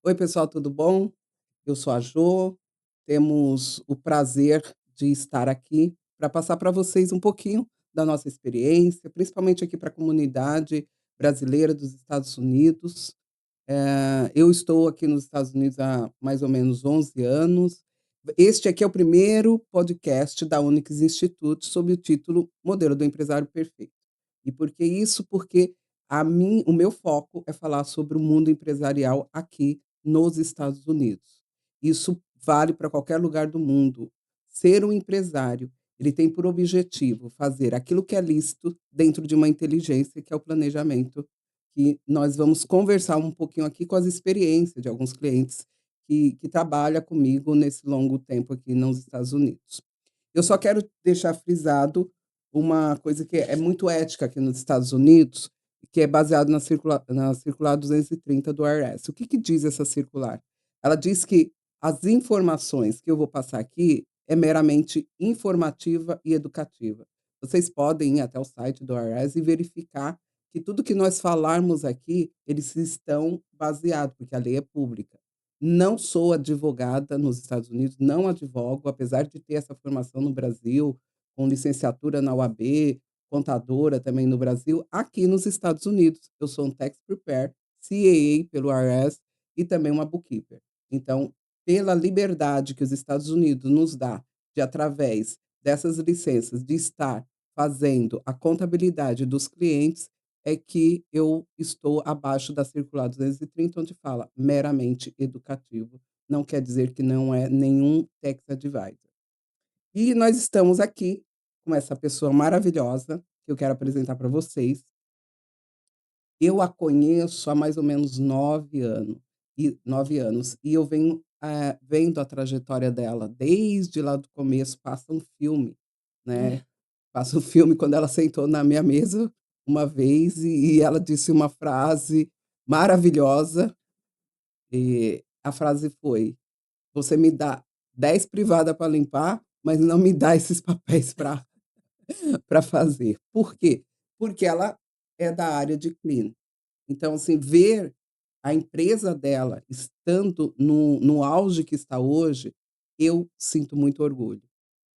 Oi, pessoal, tudo bom? Eu sou a Jo. Temos o prazer de estar aqui para passar para vocês um pouquinho da nossa experiência, principalmente aqui para a comunidade brasileira dos Estados Unidos. Eu estou aqui nos Estados Unidos há mais ou menos 11 anos. Este aqui é o primeiro podcast da Onyx Institute sob o título Modelo do Empresário Perfeito. E por que isso? Porque o meu foco é falar sobre o mundo empresarial aqui nos Estados Unidos. Isso vale para qualquer lugar do mundo. Ser um empresário, ele tem por objetivo fazer aquilo que é lícito dentro de uma inteligência, que é o planejamento, que nós vamos conversar um pouquinho aqui com as experiências de alguns clientes que trabalham comigo nesse longo tempo aqui nos Estados Unidos. Eu só quero deixar frisado uma coisa que é muito ética aqui nos Estados Unidos, que é baseado na circular 230 do IRS. O que diz essa circular? Ela diz que as informações que eu vou passar aqui é meramente informativa e educativa. Vocês podem ir até o site do IRS e verificar que tudo que nós falarmos aqui, eles estão baseados, porque a lei é pública. Não sou advogada nos Estados Unidos, não advogo, apesar de ter essa formação no Brasil, com licenciatura na UAB, contadora também no Brasil. Aqui nos Estados Unidos, eu sou um tax preparer, CAA pelo IRS e também uma bookkeeper. Então, pela liberdade que os Estados Unidos nos dá de, através dessas licenças, de estar fazendo a contabilidade dos clientes, é que eu estou abaixo da circular 230, onde fala meramente educativo. Não quer dizer que não é nenhum tax advisor. E nós estamos aqui com essa pessoa maravilhosa que eu quero apresentar para vocês. Eu a conheço há mais ou menos 9 anos, e eu venho, vendo a trajetória dela desde lá do começo. Passa um filme, né, passa um filme quando ela sentou na minha mesa uma vez e ela disse uma frase maravilhosa, e a frase foi: "Você me dá 10 privada para limpar, mas não me dá esses papéis para fazer". Por quê? Porque ela é da área de clean. Então, assim, ver a empresa dela estando no auge que está hoje, eu sinto muito orgulho.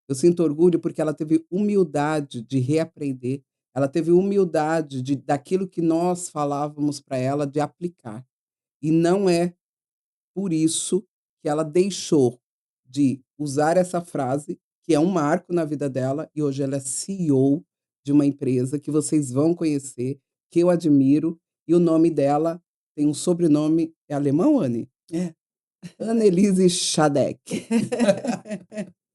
Eu sinto orgulho porque ela teve humildade de reaprender, ela teve humildade de daquilo que nós falávamos para ela, de aplicar. E não é por isso que ela deixou de usar essa frase, que é um marco na vida dela, e hoje ela é CEO de uma empresa que vocês vão conhecer, que eu admiro, e o nome dela tem um sobrenome, é alemão, Anne? É. Anneliese Schadeck.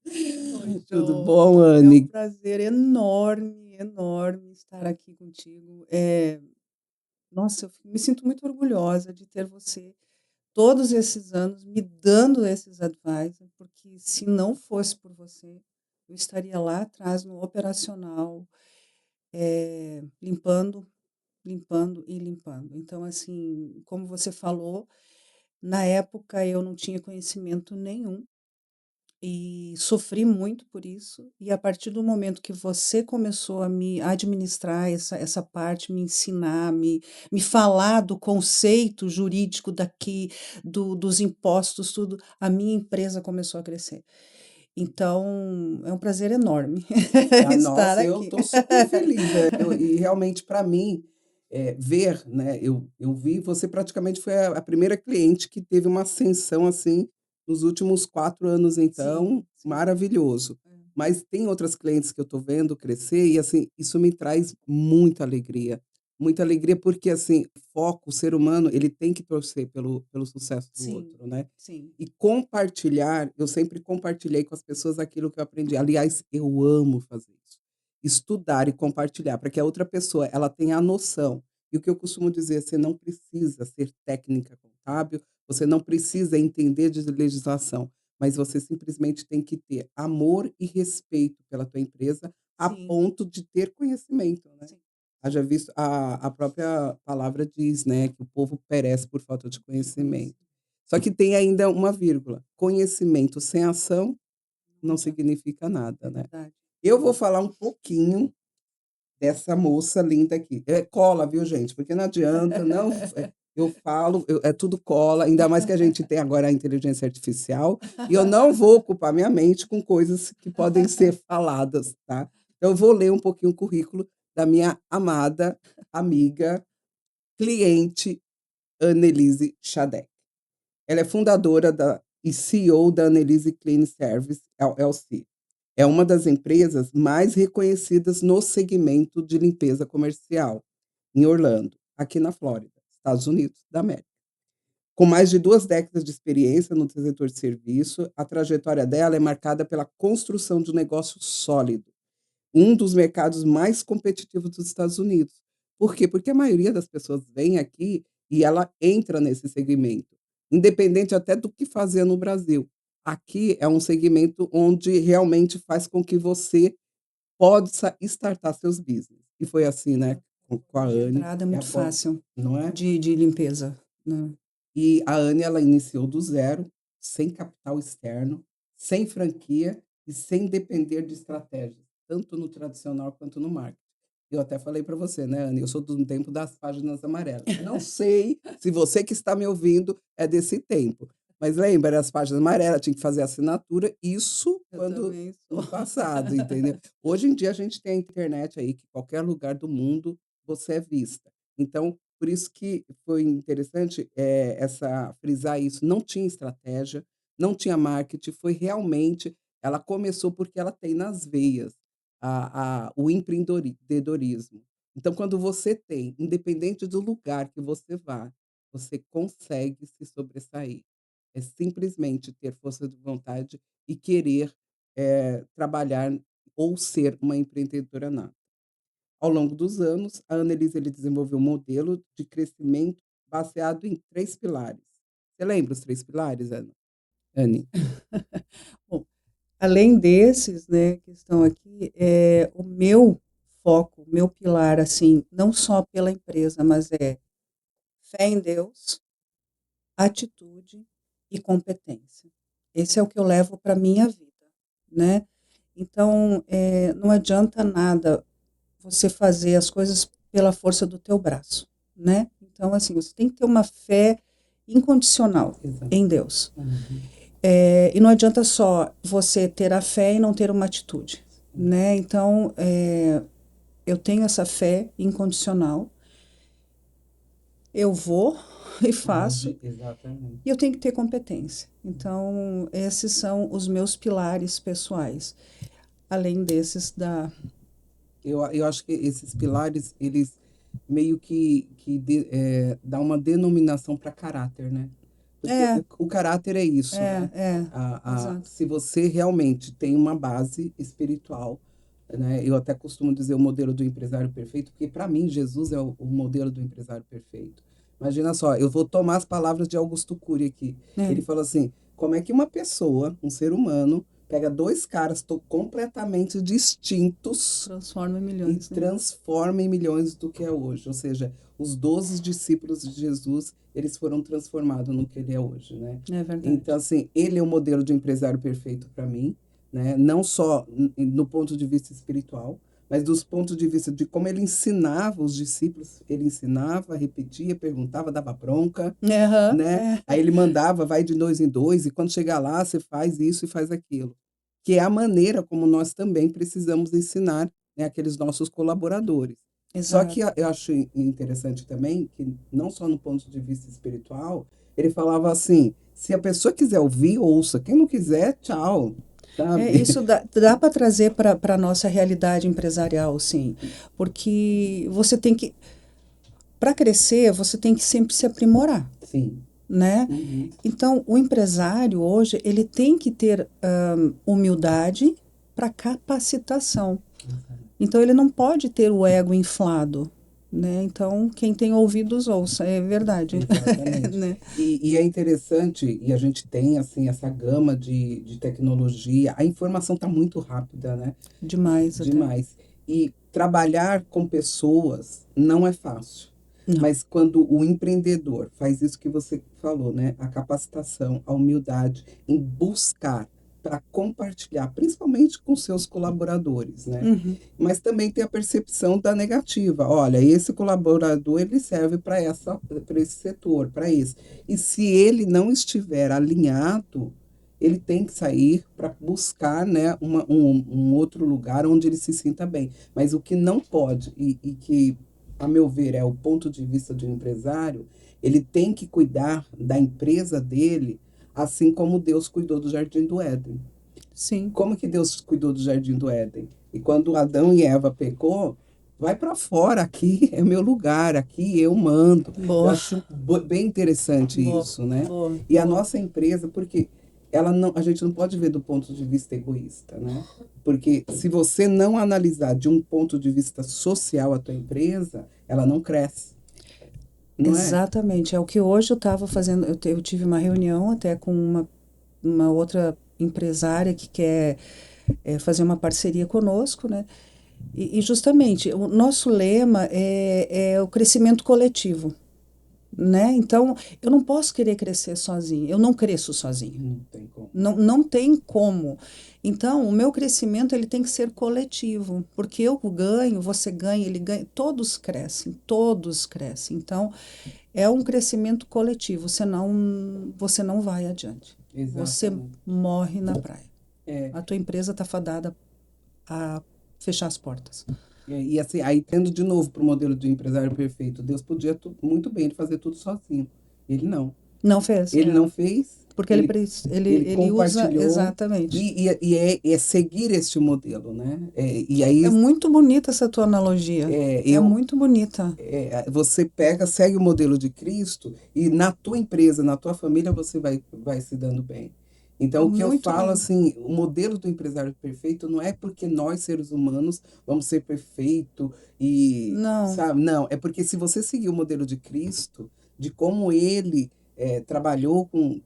Oi, Tudo Jo. bom, É um Anne? prazer enorme, enorme estar aqui contigo. Nossa, me sinto muito orgulhosa de ter você todos esses anos me dando esses advice, porque se não fosse por você, eu estaria lá atrás no operacional, limpando, limpando e limpando. Então, assim, como você falou, na época eu não tinha conhecimento nenhum. E sofri muito por isso, e a partir do momento que você começou a me administrar essa parte, me ensinar, me falar do conceito jurídico daqui, dos impostos, tudo, a minha empresa começou a crescer. Então, é um prazer enorme Ah, estar nossa, eu aqui. estou super feliz. E realmente para mim, ver, né, eu vi você praticamente foi a primeira cliente que teve uma ascensão, assim, nos últimos 4 anos, Sim, então, sim. maravilhoso. É. Mas tem outras clientes que eu estou vendo crescer e, assim, isso me traz muita alegria, porque, assim, foco, o ser humano, ele tem que torcer pelo sucesso do Sim, outro, né. sim. E compartilhar, eu sempre compartilhei com as pessoas aquilo que eu aprendi. Aliás, eu amo fazer isso. Estudar e compartilhar, para que a outra pessoa, ela tenha a noção. E o que eu costumo dizer, você não precisa ser técnica contábil, você não precisa entender de legislação, mas você simplesmente tem que ter amor e respeito pela tua empresa, a Sim, ponto de ter conhecimento, né. sim, Haja visto a própria palavra diz, né, que o povo perece por falta de de conhecimento. conhecer. Só que tem ainda uma vírgula: conhecimento sem ação Não não adianta, significa nada, é né. verdade. Eu vou falar um pouquinho dessa moça linda aqui. Cola, viu, gente, porque não adianta, não Eu falo, é tudo cola, ainda mais que a gente tem agora a inteligência artificial, e eu não vou ocupar minha mente com coisas que podem ser faladas, tá? Então eu vou ler um pouquinho o currículo da minha amada amiga, cliente, Annelise Xadec. Ela é fundadora e CEO da Annelise Clean Service LLC. É uma das empresas mais reconhecidas no segmento de limpeza comercial, em Orlando, aqui na Flórida, Estados Unidos da América. Com mais de 2 décadas de experiência no setor de serviço, a trajetória dela é marcada pela construção de um negócio sólido, um dos mercados mais competitivos dos Estados Unidos. Por quê? Porque a maioria das pessoas vem aqui e ela entra nesse segmento, independente até do que fazer no Brasil. Aqui é um segmento onde realmente faz com que você possa startar seus business. E foi assim, né, com a De Anne, entrada é é muito bom, fácil não é? de limpeza, né. E a Anne, ela iniciou do zero, sem capital externo, sem franquia e sem depender de estratégias, tanto no tradicional quanto no marketing. Eu até falei para você, né, Anne, eu sou do tempo das páginas amarelas. Não sei se você que está me ouvindo é desse tempo, mas lembra, as páginas amarelas, tinha que fazer assinatura, isso Eu quando também sou. no passado, entendeu? Hoje em dia a gente tem a internet aí, que qualquer lugar do mundo você é vista. Então, por isso que foi interessante, essa frisar isso, não tinha estratégia, não tinha marketing, foi realmente ela começou porque ela tem nas veias o empreendedorismo. Então, quando você tem, independente do lugar que você vá, você consegue se sobressair. É simplesmente ter força de vontade e querer, trabalhar ou ser uma empreendedora nata. Ao longo dos anos, a Annelise ele desenvolveu um modelo de crescimento baseado em 3 pilares. Você lembra os 3 pilares, Anne? Bom, além desses, né, que estão aqui, o meu foco, o meu pilar, assim, não só pela empresa, mas é fé em Deus, atitude e competência. Esse é o que eu levo para minha vida, né. Então, não adianta nada você fazer as coisas pela força do teu braço, né. Então, assim, você tem que ter uma fé incondicional Exato. em Deus. Uhum. E não adianta só você ter a fé e não ter uma atitude, né. Então, eu tenho essa fé incondicional, eu vou e faço, Exatamente. e eu tenho que ter competência. Então, esses são os meus pilares pessoais, além desses da Eu acho que esses pilares, eles meio dá uma denominação para caráter, né. Porque é, o caráter é isso, né. é, exato. Se você realmente tem uma base espiritual, né, eu até costumo dizer o modelo do empresário perfeito, porque para mim Jesus é o modelo do empresário perfeito. Imagina só, eu vou tomar as palavras de Augusto Cury aqui. É, Ele falou assim: "Como é que uma pessoa, um ser humano, pega 2 caras completamente distintos transforma em e milhões, né. transforma em milhões do que é hoje?" Ou seja, os 12 discípulos de Jesus, eles foram transformados no que ele é hoje, né. É Então, verdade. assim, ele é o modelo de empresário perfeito para mim, né, não só no ponto de vista espiritual, mas dos pontos de vista de como ele ensinava os discípulos, ele ensinava, repetia, perguntava, dava bronca, Aham, né, aí ele mandava, vai de 2 em 2 e quando chegar lá você faz isso e faz aquilo. Que é a maneira como nós também precisamos ensinar, né, aqueles nossos colaboradores. Só que exato. eu acho interessante também que não só no ponto de vista espiritual, ele falava assim: "Se a pessoa quiser ouvir, ouça, quem não quiser, tchau", sabe. Isso dá para trazer para a nossa realidade empresarial, sim, porque você tem que para crescer, você tem que sempre se aprimorar, Sim. né. Uhum. Então, o empresário hoje, ele tem que ter, humildade para capacitação. Exato. Então ele não pode ter o ego inflado, né. Então quem tem ouvidos ouça, é verdade, Exatamente. né. E é interessante, e a gente tem, assim, essa gama de tecnologia, a informação está muito rápida, né, Demais até. demais. E trabalhar com pessoas não é fácil, Não, mas quando o empreendedor faz isso que você falou, né, a capacitação, a humildade em buscar para compartilhar, principalmente com seus colaboradores, né? Uhum. Mas também tem a percepção da negativa. Olha, esse colaborador ele serve para esse setor, para esse. E se ele não estiver alinhado, ele tem que sair para buscar, né, um outro lugar onde ele se sinta bem. Mas o que não pode, e que, a meu ver, é o ponto de vista de um empresário, ele tem que cuidar da empresa dele, assim como Deus cuidou do Jardim do Éden. Sim. Como que Deus cuidou do Jardim do Éden? E quando Adão e Eva pecou, vai para fora, aqui é meu lugar, aqui eu mando. Eu Boa, acho bem interessante boa, isso, né? boa, E a boa. nossa empresa, porque ela não, a gente não pode ver do ponto de vista egoísta, né? Porque se você não analisar de um ponto de vista social a tua empresa, ela não cresce, não é? Exatamente. É o que hoje eu estava fazendo. Eu tive uma reunião até com uma outra empresária que quer fazer uma parceria conosco, né? E justamente o nosso lema é o crescimento coletivo, né? Então, eu não posso querer crescer sozinho. Eu não cresço sozinho. Não tem como. Não tem como. Então, o meu crescimento ele tem que ser coletivo, porque eu ganho, você ganha, ele ganha, todos crescem, todos crescem. Então, é um crescimento coletivo, senão você não vai adiante. Você Exatamente. morre na praia. É, A tua empresa está fadada a fechar as portas. e assim, aí tendo de novo para o modelo de empresário perfeito, Deus podia muito bem fazer tudo sozinho. Ele não. Não fez, Ele não fez, porque ele, ele ele usa compartilhou exatamente. e é seguir este modelo, né? E É aí muito bonita essa tua analogia. É eu muito bonita. você pega, segue o modelo de Cristo e na tua empresa, na tua família, você vai se dando bem. Então, o que eu Muito falo, bem. assim, o modelo do empresário perfeito não é porque nós, seres humanos, vamos ser perfeito e, Não, sabe? Não, é porque se você seguir o modelo de Cristo, de como ele trabalhou com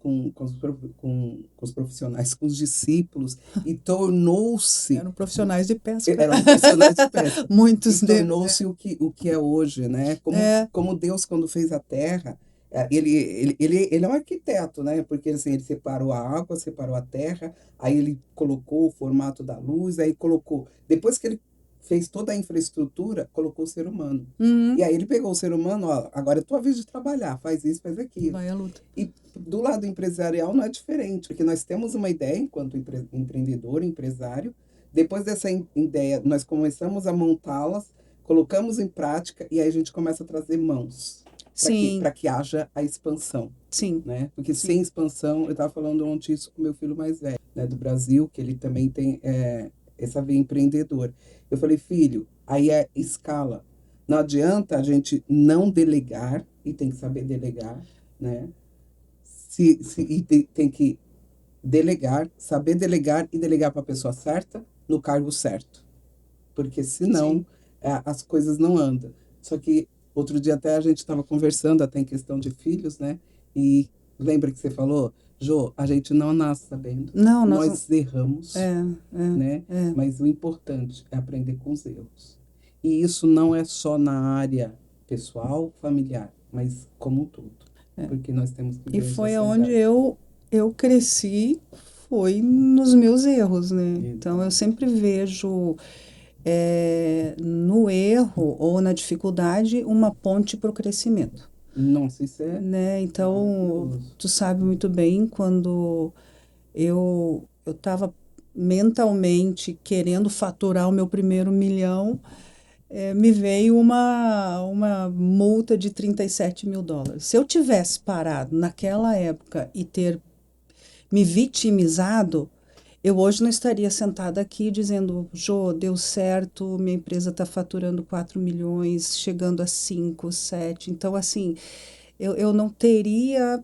os profissionais, com os discípulos e tornou-se, eram profissionais de pesca. eram profissionais de pesca, e Muitos deles. tornou-se o que é hoje, né? Como, É, como Deus, quando fez a terra, ele é um arquiteto, né? Porque assim, ele separou a água, separou a terra, aí ele colocou o formato da luz, aí colocou. Depois que ele fez toda a infraestrutura, colocou o ser humano. E aí ele pegou o ser humano, ó, agora é tua vez de trabalhar, faz isso, faz aquilo. vai à luta. E do lado empresarial não é diferente, porque nós temos uma ideia enquanto empreendedor, empresário. Depois dessa ideia, nós começamos a montá-las, colocamos em prática e aí a gente começa a trazer mãos para que, Sim, para que haja a expansão, sim, né? Porque sim. sem expansão, eu estava falando ontem isso com meu filho mais velho, né, do Brasil, que ele também tem essa veia empreendedora. Eu falei, filho, aí é escala. Não adianta a gente não delegar, e tem que saber delegar, né? E tem que delegar, saber delegar e delegar para a pessoa certa, no cargo certo. Porque Sim. senão as coisas não andam. Só que outro dia até a gente estava conversando, até em questão de filhos, né? E lembra que você falou, Jô, a gente não nasce sabendo. Não, nós não. Nós erramos, É, né? é. Mas o importante é aprender com os erros. E isso não é só na área pessoal, familiar, mas como um todo. Porque nós temos que E ver a foi aonde sociedade. eu cresci, foi nos meus erros, né? Então eu Exato. sempre vejo no erro ou na dificuldade uma ponte para o crescimento, Nossa, isso é né? Então maravilhoso. tu sabe muito bem quando eu estava mentalmente querendo faturar o meu primeiro milhão, me veio uma multa de US$ 37.000. Se eu tivesse parado naquela época e ter me vitimizado, eu hoje não estaria sentada aqui dizendo, Jô, deu certo, minha empresa está faturando 4 milhões, chegando a 5, 7. Então, assim, eu não teria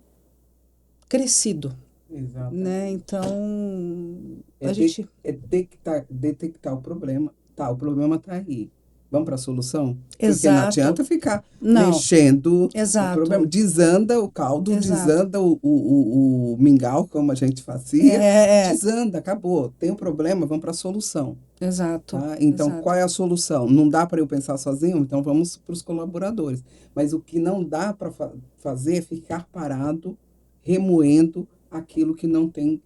crescido, né? Exatamente. Então, É, a gente... detectar o problema. Tá, o problema está aí. Vamos para a solução? Porque não Exato. adianta ficar Não, mexendo o problema. exato, Desanda o caldo, exato. desanda o mingau, como a gente fazia. É, Desanda, acabou. Tem um problema, vamos para a solução. exato, Tá? Então, qual exato. é a solução? Não dá para eu pensar sozinho? Então, vamos para os colaboradores. Mas o que não dá para fazer é ficar parado, remoendo aquilo que não tem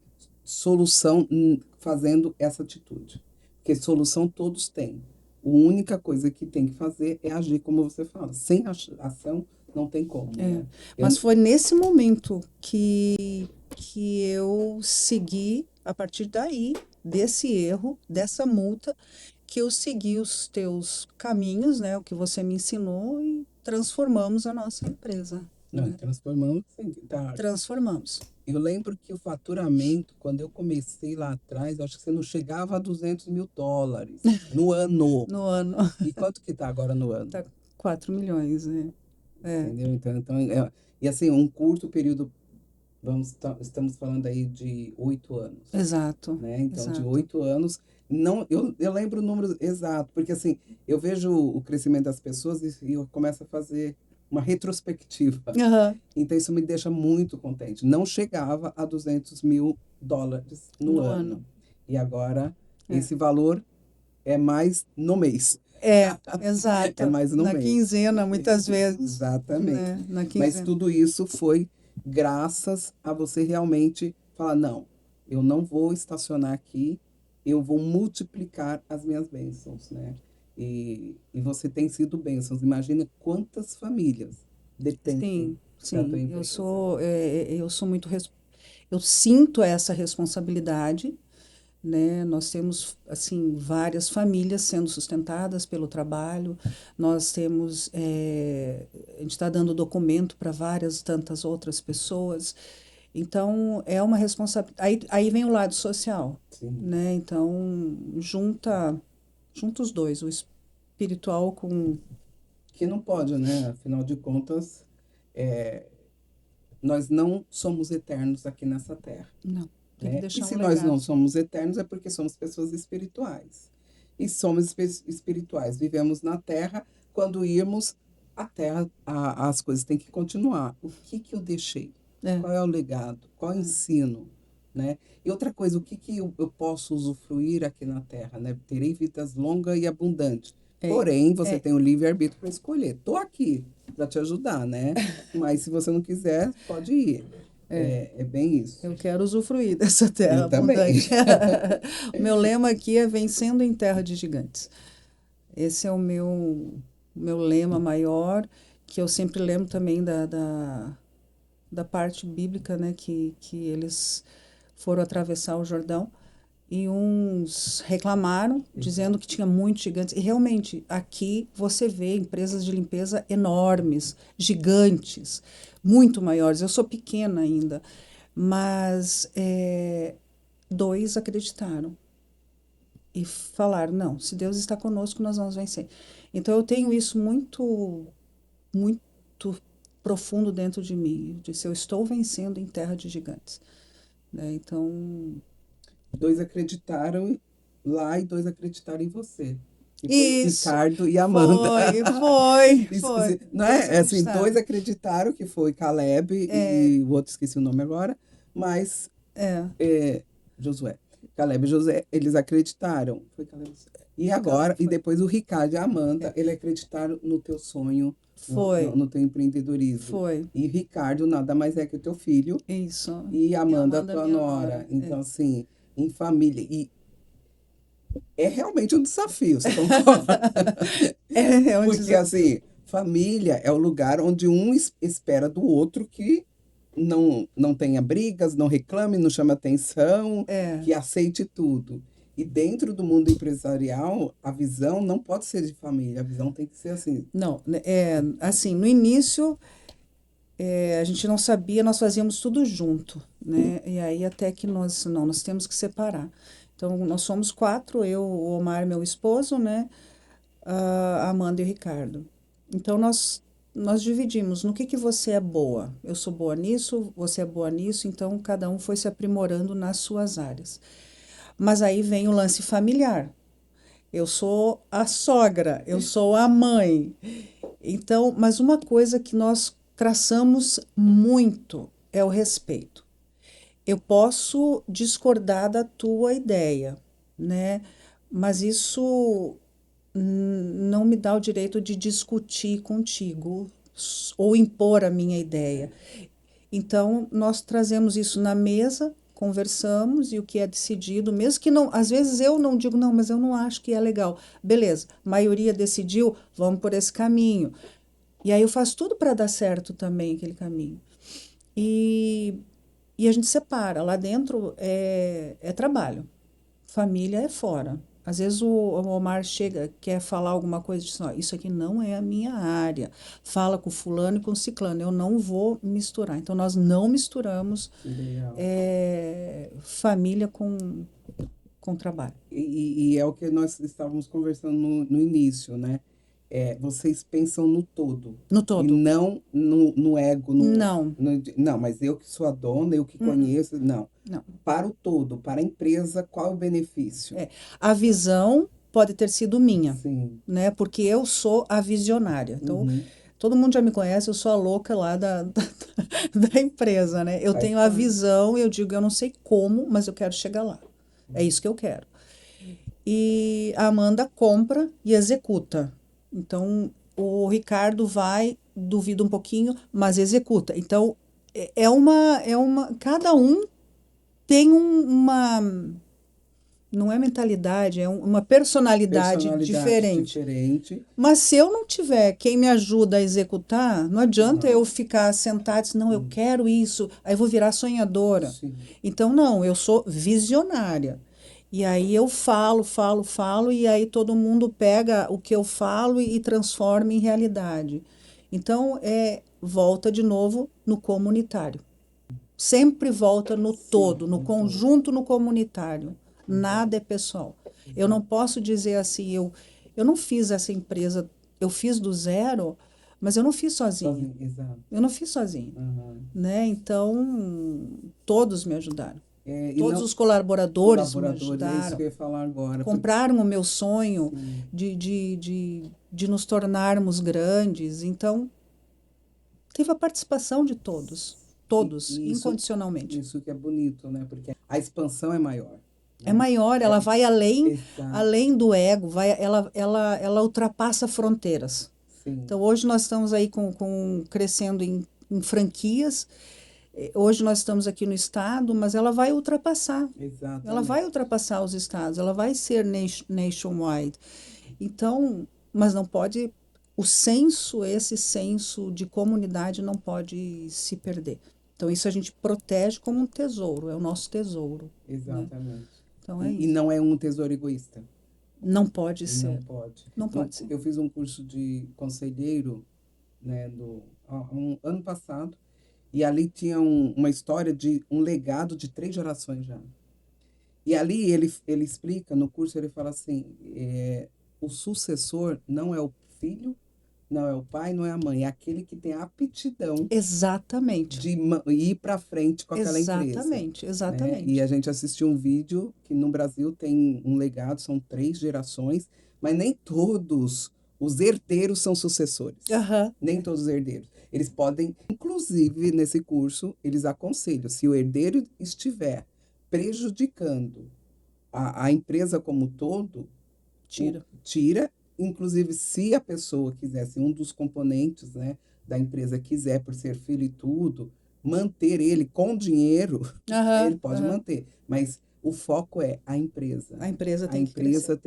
solução fazendo essa atitude. Porque solução todos têm. A única coisa que tem que fazer é agir, como você fala. Sem ação, não tem como, né? Mas foi nesse momento que eu segui, a partir daí, desse erro, dessa multa, que eu segui os teus caminhos, né, o que você me ensinou e transformamos a nossa empresa, Não, né? transformamos, sim, tá. Transformamos. Eu lembro que o faturamento, quando eu comecei lá atrás, acho que você não chegava a US$ 200.000 no ano. No ano, E quanto que tá agora no ano? tá 4 milhões, né? É, Entendeu? Então e assim, um curto período, estamos falando aí de 8 anos, exato, né? Então, de exato. 8 anos, não, eu lembro o número exato, porque assim, eu vejo o crescimento das pessoas e eu começo a fazer uma retrospectiva. Aham, Então, isso me deixa muito contente. Não chegava a US$ 200.000 no no ano. ano. E agora, É. esse valor é mais no mês. É, É exato. mais no Na mês. quinzena, muitas vezes, Exatamente. né? Na Mas quinzena. tudo isso foi graças a você realmente falar: não, eu não vou estacionar aqui, eu vou multiplicar as minhas bênçãos, né? E você tem sido bênçãos. Imagina quantas famílias dependem Sim, da tua sim. empresa. Eu sou muito, eu sinto essa responsabilidade, né? Nós temos, assim, várias famílias sendo sustentadas pelo trabalho. Nós temos, a gente está dando documento para várias tantas outras pessoas. Então, é uma responsabilidade. Aí vem o lado social, Sim. né? Então, junta os dois, o espiritual com... Que não pode, né? Afinal de contas, nós não somos eternos aqui nessa terra. Não, tem que Né? E deixar um se nós não legado. somos eternos, é porque somos pessoas espirituais. E somos espirituais. Vivemos na Terra. Quando irmos, a Terra, as coisas têm que continuar. O que que eu deixei? É, Qual é o legado? Qual é o é, ensino? Né? E outra coisa, o que que eu posso usufruir aqui na Terra? Né? Terei vidas longas e abundantes. é, Porém, você é, tem o livre-arbítrio para escolher. Estou aqui para te ajudar, né? Mas se você não quiser, pode ir. é. É bem isso. Eu quero usufruir dessa terra Eu também. abundante. O meu lema aqui é vencendo em terra de gigantes. Esse é o meu lema maior, que eu sempre lembro também da parte bíblica, né, que eles foram atravessar o Jordão e uns reclamaram, dizendo que tinha muitos gigantes. E realmente, aqui você vê empresas de limpeza enormes, gigantes, muito maiores. Eu sou pequena ainda, mas dois acreditaram e falaram: não, se Deus está conosco, nós vamos vencer. Então eu tenho isso muito, muito profundo dentro de mim. Eu disse: eu estou vencendo em terra de gigantes. Né? Então, Dois acreditaram lá e dois acreditaram em você. E foi o isso, Ricardo e a Amanda. foi, foi, Isso, foi. não Dois é? É assim, dois acreditaram. acreditaram que foi Caleb É, e o outro esqueci o nome agora, mas é, Josué. Caleb e Josué, eles acreditaram. Foi Caleb e Josué. E agora, e foi, depois o Ricardo e a é, Amanda, eles acreditaram no teu sonho, foi, no teu empreendedorismo. foi, E Ricardo nada mais é que o teu filho isso. e E a Amanda, a Amanda, tua minha nora. nora. Então, assim, em família. E é realmente um desafio, você concorda? É um Porque, desafio. assim, família é o lugar onde um espera do outro que não tenha brigas, não reclame, não chame atenção, É, que aceite tudo. E dentro do mundo empresarial, a visão não pode ser de família, a visão tem que ser assim. não, né, assim, no início a gente não sabia, nós fazíamos tudo junto, né? E aí até que nós temos que separar. Então, nós somos quatro, eu, o Omar, meu esposo, né? A Amanda e o Ricardo. Então, nós dividimos no que você é boa. Eu sou boa nisso, você é boa nisso, então cada um foi se aprimorando nas suas áreas. Mas aí vem o lance familiar. Eu sou a sogra, eu sou a mãe. Então, mas uma coisa que nós traçamos muito é o respeito. Eu posso discordar da tua ideia, né? Mas isso não me dá o direito de discutir contigo ou impor a minha ideia. Então, nós trazemos isso na mesa conversamos e o que é decidido, mesmo que não, às vezes eu não digo, não, mas eu não acho que é legal. Beleza, a maioria decidiu, vamos por esse caminho. E aí eu faço tudo para dar certo também aquele caminho. E, e a gente separa. Lá dentro é trabalho, família é fora. Às vezes o Omar chega, quer falar alguma coisa, diz, ó, isso aqui não é a minha área. Fala com fulano e com ciclano, eu não vou misturar. Então, nós não misturamos Legal. família com trabalho. E é o que nós estávamos conversando no início, né? Vocês pensam no todo No e todo. não no ego, Não, não, mas eu que sou a dona, eu que conheço, não. não. Para o todo, para a empresa, qual é o benefício? A visão pode ter sido minha, Sim. né? Porque eu sou a visionária. Então, todo mundo já me conhece, eu sou a louca lá da empresa, né? Eu Faz tenho a parte. visão, eu digo, eu não sei como, mas eu quero chegar lá. É isso que eu quero. E a Amanda compra e executa. Então, o Ricardo vai, duvida um pouquinho, mas executa. Então, cada um tem uma, não é mentalidade, uma personalidade Personalidade diferente. diferente. Mas se eu não tiver quem me ajuda a executar, não adianta eu ficar sentada e dizer, não, eu quero isso, aí eu vou virar sonhadora. Sim. Então, não, eu sou visionária. E aí eu falo, e aí todo mundo pega o que eu falo e transforma em realidade. Então, volta de novo no comunitário. Sempre volta no todo, no conjunto, no comunitário. Nada é pessoal. Eu não posso dizer assim, eu não fiz essa empresa, eu fiz do zero, mas eu não fiz sozinha. Exato. Eu não fiz sozinha, né? Então, todos me ajudaram. E Todos não- os colaboradores me é isso ajudaram. que eu ia falar agora. Compraram o meu sonho de nos tornarmos grandes. Então, teve a participação de todos. Todos, E incondicionalmente. isso que é bonito, né? Porque a expansão é maior. É maior, ela vai Exato. além do ego, ela ultrapassa fronteiras. Sim. Então, hoje nós estamos aí crescendo em franquias. Hoje nós estamos aqui no estado, mas ela vai ultrapassar. Exatamente. Ela vai ultrapassar os estados, ela vai ser nationwide. Então, mas não pode, esse senso de comunidade não pode se perder. Então, isso a gente protege como um tesouro, é o nosso tesouro. Exatamente. Né? Então, é E isso. não é um tesouro egoísta. Não pode ser. Não pode. Não pode ser. Eu fiz um curso de conselheiro, né, ano passado, e ali tinha uma história de um legado de 3 gerações já. E ali ele explica, no curso ele fala assim, o sucessor não é o filho, não é o pai, não é a mãe, é aquele que tem a aptidão Exatamente. de ir para frente com aquela empresa. Exatamente, Né? exatamente. E a gente assistiu um vídeo que no Brasil tem um legado, são 3 gerações, mas nem todos os herdeiros são sucessores. Nem todos os herdeiros. Eles podem, inclusive nesse curso, eles aconselham, se o herdeiro estiver prejudicando a empresa como um todo, tira. Inclusive, se a pessoa quiser, se um dos componentes, né, da empresa quiser, por ser filho e tudo, manter ele com dinheiro, ele pode manter. Mas o foco é a empresa. A empresa tem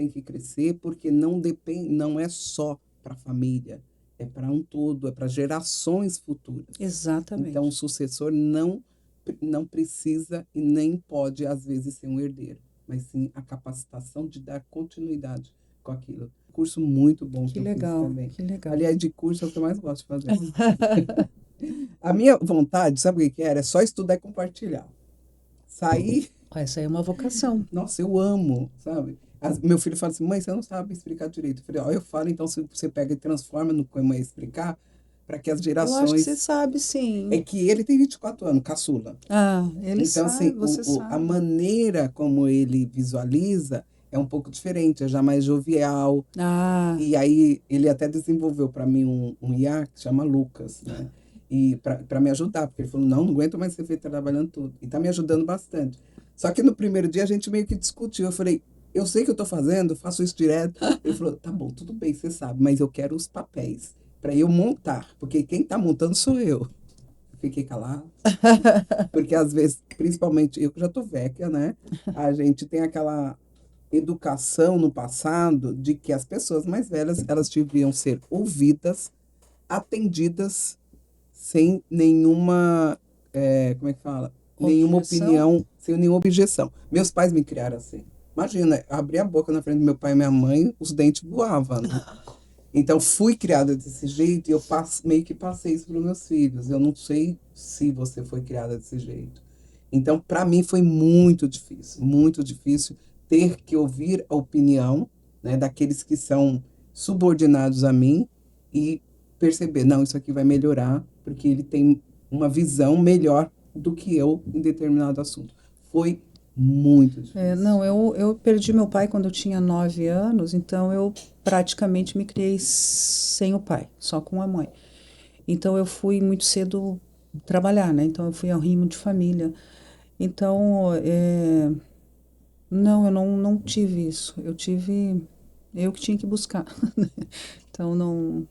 que crescer porque não é só para a família, é para um todo, é para gerações futuras. Exatamente. Então, o sucessor não precisa e nem pode, às vezes, ser um herdeiro, mas sim a capacitação de dar continuidade com aquilo. Curso muito bom que eu fiz também. Que legal. Aliás, de curso é o que eu mais gosto de fazer. A minha vontade, sabe o que era? É só estudar e compartilhar. Sair... Essa aí é uma vocação. Nossa, eu amo, sabe? Meu filho fala assim, mãe, você não sabe explicar direito. Eu falei, eu falo, então se você pega e transforma no que a mãe explicar, para que as gerações... Eu acho que você sabe, sim. É que ele tem 24 anos, caçula. Ele então, sabe, assim, você sabe. A maneira como ele visualiza é um pouco diferente, é já mais jovial. E aí, ele até desenvolveu para mim um IA que chama Lucas, né? E para me ajudar, porque ele falou, não aguento mais você ver trabalhando tudo. E está me ajudando bastante. Só que no primeiro dia a gente meio que discutiu. Eu falei, eu sei que eu estou fazendo, faço isso direto. Ele falou, tá bom, tudo bem, você sabe, mas eu quero os papéis para eu montar, porque quem está montando sou eu. fiquei calada. Porque às vezes, principalmente eu que já tô velha, né? A gente tem aquela educação no passado de que as pessoas mais velhas, elas deviam ser ouvidas, atendidas sem nenhuma, como é que fala? Nenhuma Objeção? opinião, sem nenhuma objeção. Meus pais me criaram assim. Imagina, abrir a boca na frente do meu pai e minha mãe, os dentes voavam, né? Então, fui criada desse jeito e eu meio que passei isso para os meus filhos. Eu não sei se você foi criada desse jeito. Então, para mim, foi muito difícil ter que ouvir a opinião, né, daqueles que são subordinados a mim e perceber, não, isso aqui vai melhorar, porque ele tem uma visão melhor do que eu em determinado assunto. Foi muito difícil. Não, eu perdi meu pai quando eu tinha 9 anos, então eu praticamente me criei sem o pai, só com a mãe. Então eu fui muito cedo trabalhar, né? Então eu fui ao rimo de família. Então, não, eu não tive isso. Eu que tinha que buscar. Então, não.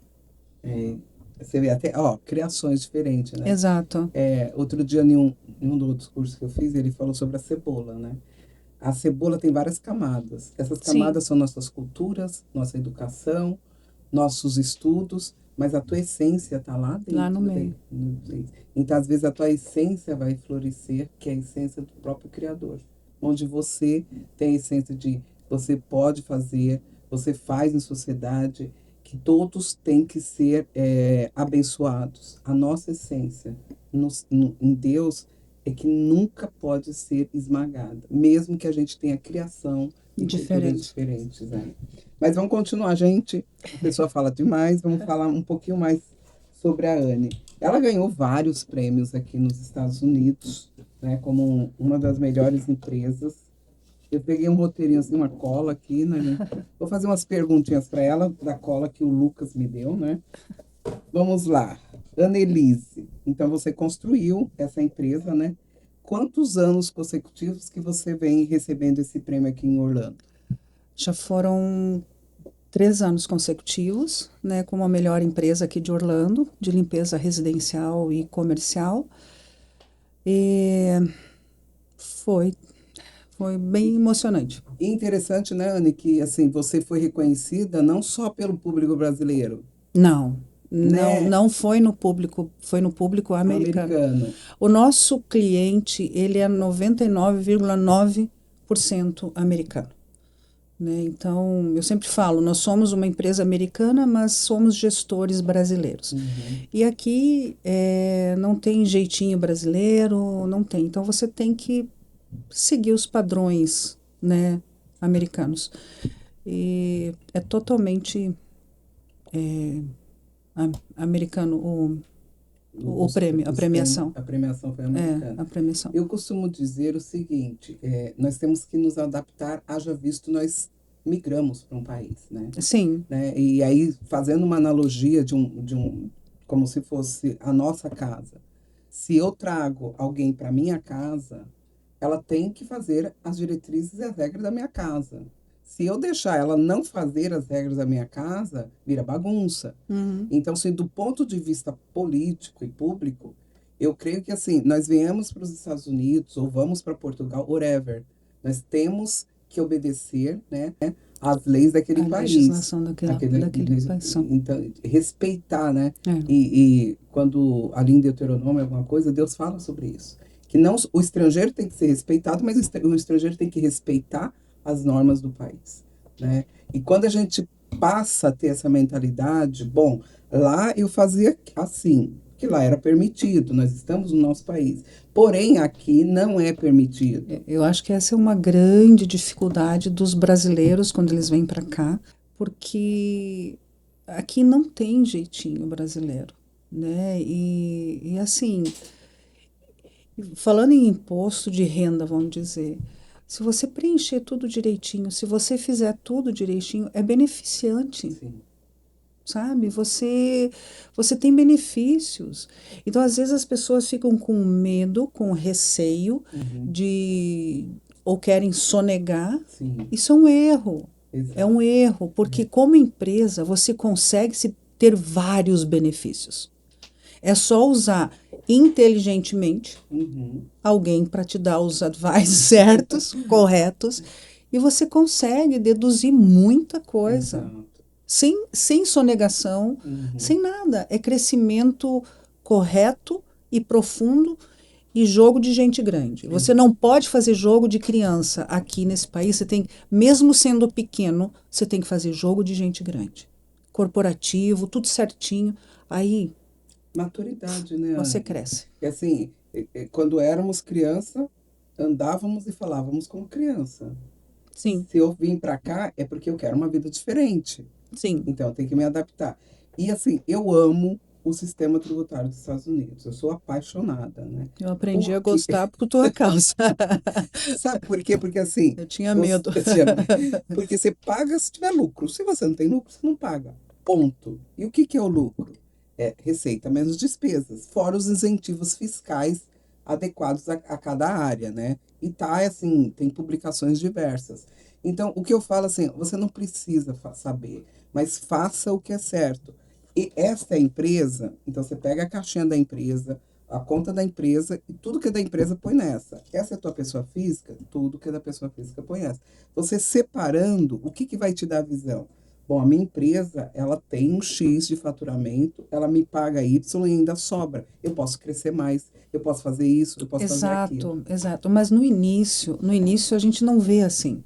É, você vê até, ó, criações diferentes, né? Exato. Outro dia, em um dos outros cursos que eu fiz, ele falou sobre a cebola, né? A cebola tem várias camadas. Essas Sim, camadas são nossas culturas, nossa educação, nossos estudos, mas a tua essência está lá lá no dentro meio. dele. Então, às vezes, a tua essência vai florescer, que é a essência do próprio Criador. Onde você tem a essência de você pode fazer, você faz em sociedade, que todos têm que ser abençoados. A nossa essência em Deus é que nunca pode ser esmagada, mesmo que a gente tenha criação e culturas Diferente. diferentes, né? Mas vamos continuar, gente. A pessoa fala demais, vamos falar um pouquinho mais sobre a Anne. Ela ganhou vários prêmios aqui nos Estados Unidos, né, como uma das melhores empresas. Eu peguei um roteirinho assim, uma cola aqui, né, gente? Vou fazer umas perguntinhas para ela da cola que o Lucas me deu, né? Vamos lá. Annelise, então você construiu essa empresa, né? Quantos anos consecutivos que você vem recebendo esse prêmio aqui em Orlando? Já foram 3 anos consecutivos, né, como a melhor empresa aqui de Orlando, de limpeza residencial e comercial. E foi, foi bem emocionante. E interessante, né, Anne, que assim, você foi reconhecida não só pelo público brasileiro, Não, né, não foi no público, foi no público americano. americano. O nosso cliente, ele é 99,9% americano, né? Então, eu sempre falo, nós somos uma empresa americana, mas somos gestores brasileiros. Uhum. E aqui não tem jeitinho brasileiro, não tem. Então, você tem que seguir os padrões, né, americanos. E é totalmente americano o prêmio, a premiação. A premiação foi americana. A premiação. Eu costumo dizer o seguinte, nós temos que nos adaptar, haja visto nós migramos para um país, né? Sim, E aí, fazendo uma analogia como se fosse a nossa casa. Se eu trago alguém para minha casa, ela tem que fazer as diretrizes e as regras da minha casa. Se eu deixar ela não fazer as regras da minha casa, vira bagunça. uhum, Então, assim, do ponto de vista político e público, eu creio que, assim, nós viemos para os Estados Unidos ou vamos para Portugal, whatever, nós temos que obedecer, né, às leis daquele a país. legislação daquele país. Então, respeitar, né? É, E quando ali em Deuteronômio alguma coisa, Deus fala sobre isso. Que não o estrangeiro tem que ser respeitado, mas o estrangeiro tem que respeitar as normas do país, né? E quando a gente passa a ter essa mentalidade, bom, lá eu fazia assim, que lá era permitido, nós estamos no nosso país. Porém, aqui não é permitido. eu acho que essa é uma grande dificuldade dos brasileiros quando eles vêm para cá, porque aqui não tem jeitinho brasileiro, né? E assim, falando em imposto de renda, vamos dizer, se você preencher tudo direitinho, se você fizer tudo direitinho, é beneficiante, Sim. sabe? Você tem benefícios. Então, às vezes as pessoas ficam com medo, com receio Uhum. de ou querem sonegar. Sim. Isso é um erro. É Exato. um erro, porque como empresa você consegue se ter vários benefícios. É só usar inteligentemente, Uhum. alguém para te dar os advice certos, corretos, e você consegue deduzir muita coisa, Exato. sem sonegação, Uhum. sem nada. É crescimento correto e profundo e jogo de gente grande. Você não pode fazer jogo de criança aqui nesse país. Você tem, mesmo sendo pequeno, você tem que fazer jogo de gente grande. Corporativo, tudo certinho. Aí Maturidade, né, você Anne? cresce. E assim, quando éramos criança, andávamos e falávamos como criança. Sim, Se eu vim para cá, é porque eu quero uma vida diferente. sim. Então, eu tenho que me adaptar. E assim, eu amo o sistema tributário dos Estados Unidos. Eu sou apaixonada, né? Eu aprendi a Porque, gostar por tua causa. sabe por quê? Porque assim, Eu tinha medo. porque você paga se tiver lucro. Se você não tem lucro, você não paga. Ponto. E o que que é o lucro? É receita menos despesas, fora os incentivos fiscais adequados a cada área, né? E tá assim, tem publicações diversas. Então, o que eu falo assim, você não precisa saber, mas faça o que é certo. E esta é a empresa, então você pega a caixinha da empresa, a conta da empresa e tudo que é da empresa põe nessa. Essa é a tua pessoa física, tudo que é da pessoa física põe nessa. Você separando, o que que vai te dar a visão? Bom, a minha empresa, ela tem um X de faturamento, ela me paga Y e ainda sobra. Eu posso crescer mais, eu posso fazer isso, eu posso fazer aquilo. Exato, exato. Mas no início a gente não vê assim,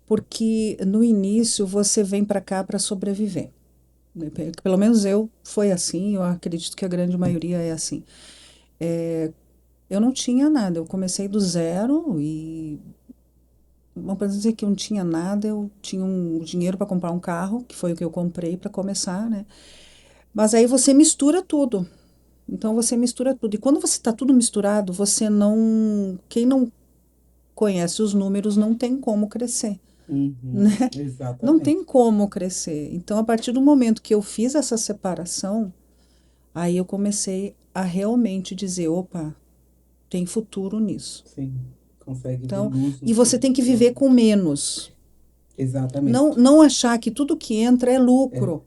porque no início você vem para cá para sobreviver. Pelo menos eu foi assim, eu acredito que a grande maioria é assim. Eu não tinha nada, eu comecei do zero e vamos dizer que eu não tinha nada, eu tinha um dinheiro para comprar um carro, que foi o que eu comprei para começar, né? Mas aí você mistura tudo. Então você mistura tudo. E quando você está tudo misturado, você não. Quem não conhece os números não tem como crescer, Uhum, né? Não exatamente. tem como crescer. Então, a partir do momento que eu fiz essa separação, aí eu comecei a realmente dizer, opa, tem futuro nisso. Sim, consegue ver Então, luz no e fim você do tem que viver túnel. com menos. Não, Exatamente. não achar que tudo que entra é É, lucro.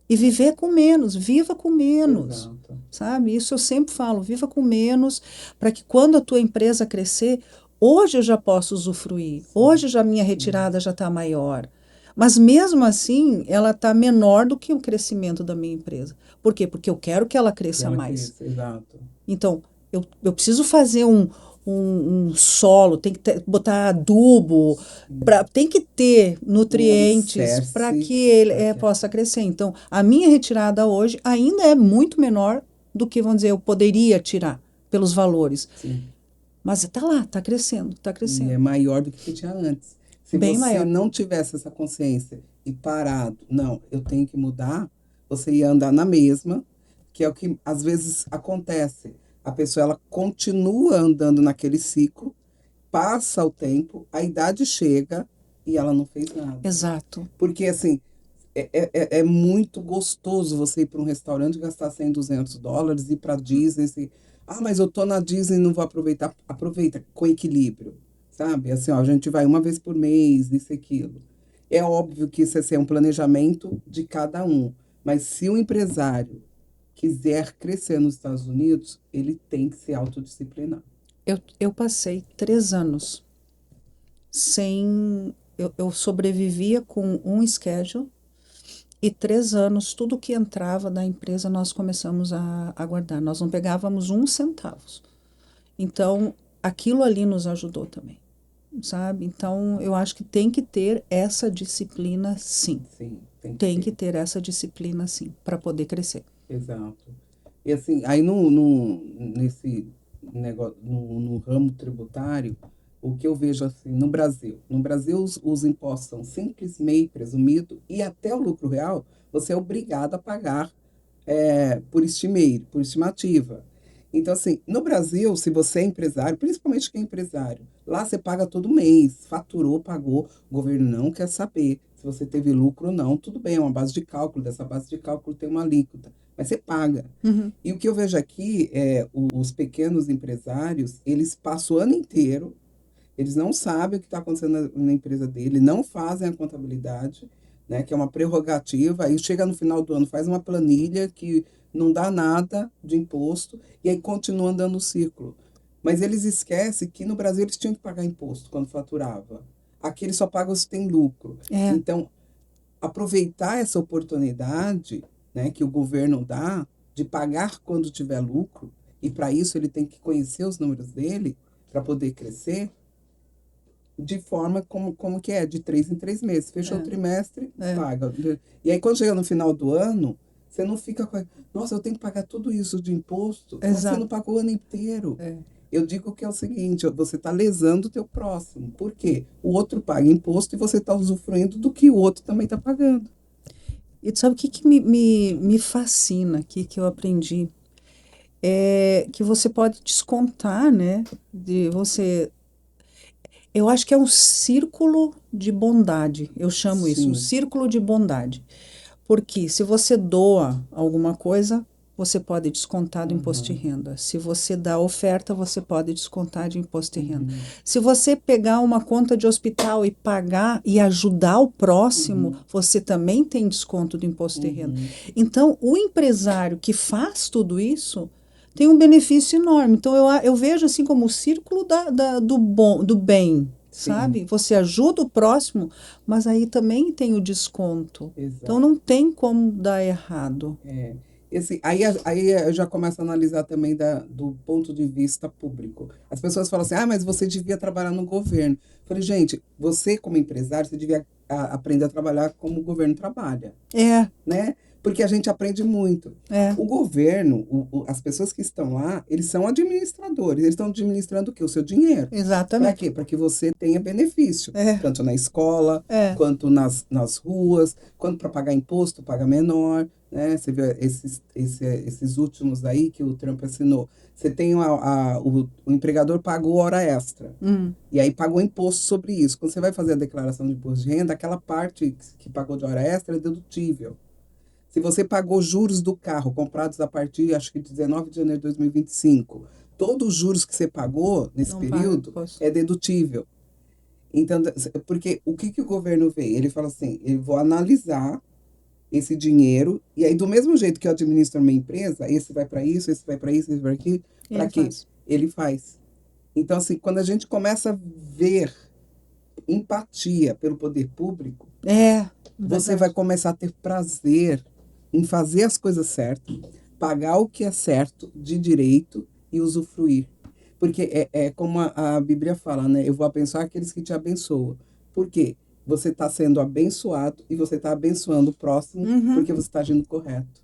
E viver com menos, viva com menos. exato. Sabe? Isso eu sempre falo, viva com menos, para que quando a tua empresa crescer, hoje eu já posso usufruir, Sim, hoje já minha sim. retirada já está maior. Mas mesmo assim, ela está menor do que o crescimento da minha empresa. Por quê? Porque eu quero que ela Que cresça ela mais. cresça, exato. Então, eu preciso fazer um solo, tem que botar adubo, Sim. tem que ter Um nutrientes para alicerce que ele para que possa crescer. Então, a minha retirada hoje ainda é muito menor do que, vamos dizer, eu poderia tirar pelos valores. sim. Mas está lá, está crescendo, está E é crescendo. maior do que você tinha antes. Se Bem você maior. não tivesse essa consciência e parado, não, eu tenho que mudar, você ia andar na mesma, que é o que às vezes acontece. A pessoa ela continua andando naquele ciclo, passa o tempo, a idade chega e ela não fez nada. Exato. Porque assim, é muito gostoso você ir para um restaurante e gastar 100, US$ 200, ir para Disney. Assim, ah, mas eu tô na Disney e não vou aproveitar. Aproveita com equilíbrio, sabe? Assim, ó, a gente vai uma vez por mês, isso e aquilo. É óbvio que isso é assim, um planejamento de cada um. Mas se o empresário quiser crescer nos Estados Unidos, ele tem que se autodisciplinar. Eu passei 3 anos sem. Eu sobrevivia com um schedule. E 3 anos, tudo que entrava da empresa nós começamos a guardar. Nós não pegávamos um centavo. Então, aquilo ali nos ajudou também, sabe? Então, eu acho que tem que ter essa disciplina, sim. Sim, tem que Tem ter. que ter essa disciplina, sim, para poder crescer. Exato. E assim, aí nesse negócio, no ramo tributário, o que eu vejo assim, no Brasil os impostos são simples, MEI, presumido e até o lucro real, você é obrigado a pagar por estimativa. Então, assim, no Brasil, se você é empresário, principalmente quem é empresário, lá você paga todo mês, faturou, pagou, o governo não quer saber se você teve lucro ou não, tudo bem, é uma base de cálculo, dessa base de cálculo tem uma alíquota, mas você paga. Uhum. E o que eu vejo aqui é os pequenos empresários, eles passam o ano inteiro, eles não sabem o que está acontecendo na empresa dele, não fazem a contabilidade, né, que é uma prerrogativa, aí chega no final do ano, faz uma planilha que não dá nada de imposto, e aí continua andando o ciclo. Mas eles esquecem que no Brasil eles tinham que pagar imposto quando faturava. Aqui eles só pagam se tem lucro. É, Então, aproveitar essa oportunidade, né, que o governo dá de pagar quando tiver lucro, e para isso ele tem que conhecer os números dele para poder crescer, de forma como que é, de 3 em 3 meses. Fechou o trimestre, é, paga. E aí, quando chega no final do ano, você não fica com. Nossa, eu tenho que pagar tudo isso de imposto, mas você não exato. pagou o ano inteiro. É. Eu digo que é o seguinte, você está lesando o teu próximo. Por quê? O outro paga imposto e você está usufruindo do que o outro também está pagando. E tu sabe o que, que me fascina aqui, que eu aprendi? É que você pode descontar, né? De você. Eu acho que é um círculo de bondade. Eu chamo isso, um Sim. círculo de bondade. Porque se você doa alguma coisa, você pode descontar do imposto de Uhum. renda. Se você dá oferta, você pode descontar de imposto de renda. Uhum. Se você pegar uma conta de hospital e pagar e ajudar o próximo, Uhum. você também tem desconto do imposto de renda. Uhum. Então, o empresário que faz tudo isso tem um benefício enorme. Então, eu vejo assim como o círculo do bom, do bem, Sim, sabe? Você ajuda o próximo, mas aí também tem o desconto. Então exato. não tem como dar errado. É. Aí eu já começo a analisar também do ponto de vista público. As pessoas falam assim, ah, mas você devia trabalhar no governo. Eu falei, gente, você como empresário, você devia aprender a trabalhar como o governo trabalha, É, né? Porque a gente aprende muito. é, O governo, as pessoas que estão lá, eles são administradores. Eles estão administrando o quê? O seu dinheiro. Para exatamente. quê? Para que você tenha benefício, É, tanto na escola, é. quanto nas ruas, quanto para pagar imposto, paga menor, né? Você vê esses últimos aí que o Trump assinou. Você tem o empregador pagou hora extra. Hum, E aí pagou imposto sobre isso. Quando você vai fazer a declaração de imposto de renda, aquela parte que pagou de hora extra é dedutível. Se você pagou juros do carro comprados a partir, acho que de 19 de janeiro de 2025, todos os juros que você pagou nesse não paga período imposto. é dedutível. Então, porque o que o governo vê? Ele fala assim, eu vou analisar esse dinheiro, e aí do mesmo jeito que eu administro uma empresa, esse vai para isso, esse vai para isso, esse vai para aquilo, para Ele quê? faz. Ele faz. Então, assim, quando a gente começa a ver empatia pelo poder público, É, você vai verdade. começar a ter prazer em fazer as coisas certas, pagar o que é certo de direito e usufruir. Porque é como a Bíblia fala, né? Eu vou abençoar aqueles que te abençoam. Por quê? Você está sendo abençoado e você está abençoando o próximo Uhum. porque você está agindo correto.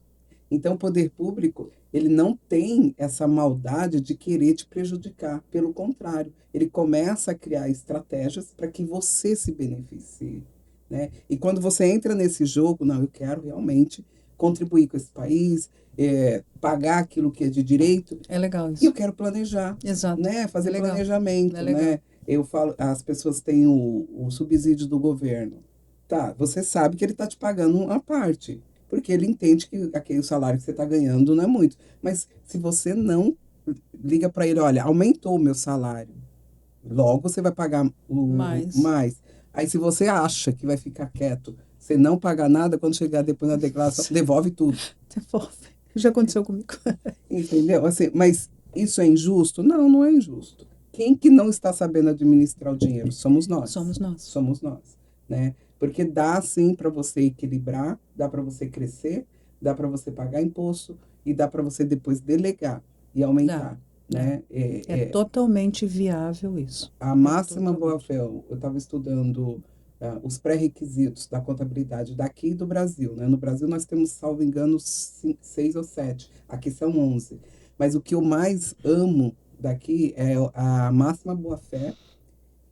Então, o poder público, ele não tem essa maldade de querer te prejudicar. Pelo contrário, ele começa a criar estratégias para que você se beneficie, né? E quando você entra nesse jogo, não, eu quero realmente contribuir com esse país, pagar aquilo que é de direito, É legal e eu isso. quero planejar, Exato. né? É Fazer legal. É planejamento, legal. né? Eu falo, as pessoas têm o subsídio do governo. Tá, você sabe que ele está te pagando uma parte, porque ele entende que aquele salário que você está ganhando não é muito. Mas se você não liga para ele, olha, aumentou o meu salário, logo você vai pagar o Mas, mais. Aí se você acha que vai ficar quieto, você não pagar nada, quando chegar depois na declaração, devolve tudo. devolve. Já aconteceu comigo. Entendeu? Assim, mas isso é injusto? Não, não é injusto. Quem que não está sabendo administrar o dinheiro? Somos nós. Somos nós. Somos nós, né? Porque dá sim para você equilibrar, dá para você crescer, dá para você pagar imposto e dá para você depois delegar e Dá. aumentar, Dá. né? É totalmente viável isso. A É máxima totalmente. boa-fé, eu estava estudando os pré-requisitos da contabilidade daqui e do Brasil, né? No Brasil nós temos, salvo engano, 6 ou 7. Aqui são 11. Mas o que eu mais amo daqui é a máxima boa-fé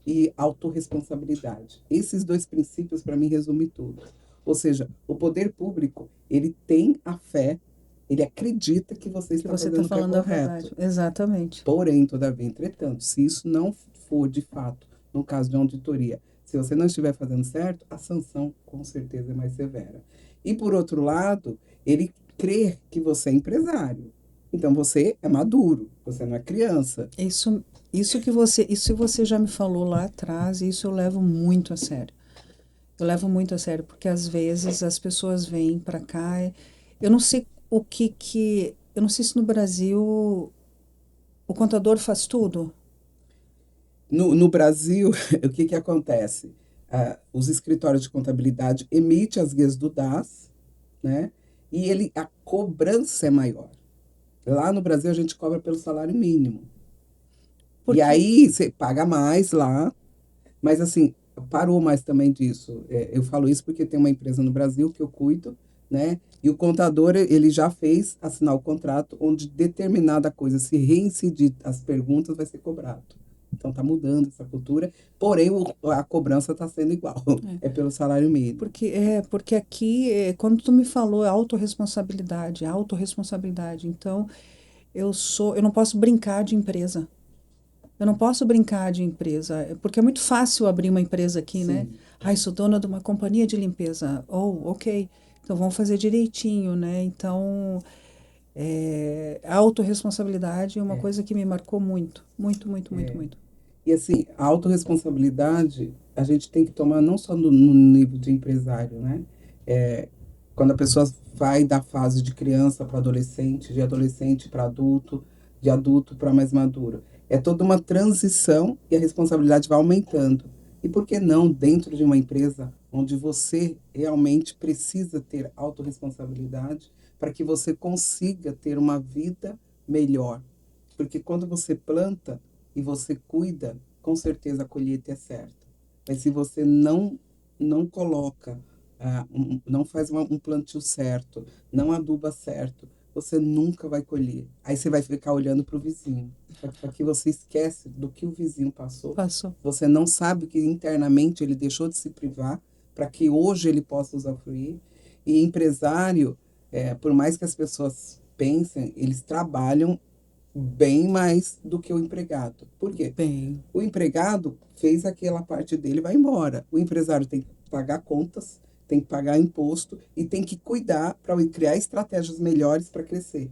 e autorresponsabilidade. Esses dois princípios, para mim, resumem tudo. Ou seja, o poder público, ele tem a fé, ele acredita que você Que está você está fazendo o que é falando a verdade. correto. Exatamente. Porém, todavia, entretanto, se isso não for de fato, no caso de auditoria, se você não estiver fazendo certo, a sanção com certeza é mais severa. E por outro lado, ele crê que você é empresário. Então você é maduro, você não é criança. Isso que você já me falou lá atrás, e isso eu levo muito a sério. Eu levo muito a sério, porque às vezes as pessoas vêm para cá, eu não sei o que... Eu não sei se no Brasil o contador faz tudo. No Brasil, o que que acontece? Os escritórios de contabilidade emitem as guias do DAS, né? E a cobrança é maior. Lá no Brasil, a gente cobra pelo salário mínimo. E Porque aí, você paga mais lá, mas assim, parou mais também disso. Eu falo isso porque tem uma empresa no Brasil que eu cuido, né? E o contador, ele já fez assinar o contrato onde determinada coisa, se reincidir as perguntas, vai ser cobrado. Então está mudando essa cultura, porém a cobrança está sendo igual, é pelo salário mínimo. porque aqui, quando tu me falou, é autorresponsabilidade, autorresponsabilidade. Então, eu não posso brincar de empresa. Eu não posso brincar de empresa, porque é muito fácil abrir uma empresa aqui, né? Sim, Ai, sou dona de uma companhia de limpeza. Oh, ok. Então vamos fazer direitinho, né? Então, a autorresponsabilidade é uma coisa que me marcou muito, muito, muito, muito, muito. e assim, a autorresponsabilidade a gente tem que tomar não só no nível de empresário, né? É, quando a pessoa vai da fase de criança para adolescente, de adolescente para adulto, de adulto para mais maduro. É toda uma transição e a responsabilidade vai aumentando. E por que não dentro de uma empresa onde você realmente precisa ter autorresponsabilidade para que você consiga ter uma vida melhor? Porque quando você planta e você cuida, com certeza a colheita é certa. Mas se você não coloca, não faz um plantio certo, não aduba certo, você nunca vai colher. Aí você vai ficar olhando para o vizinho. Só que você esquece do que o vizinho passou. Passou. Você não sabe que internamente ele deixou de se privar para que hoje ele possa usufruir. E empresário, por mais que as pessoas pensem, eles trabalham bem mais do que o empregado. Por quê? Bem, O empregado fez aquela parte dele e vai embora. O empresário tem que pagar contas, tem que pagar imposto e tem que cuidar para criar estratégias melhores para crescer.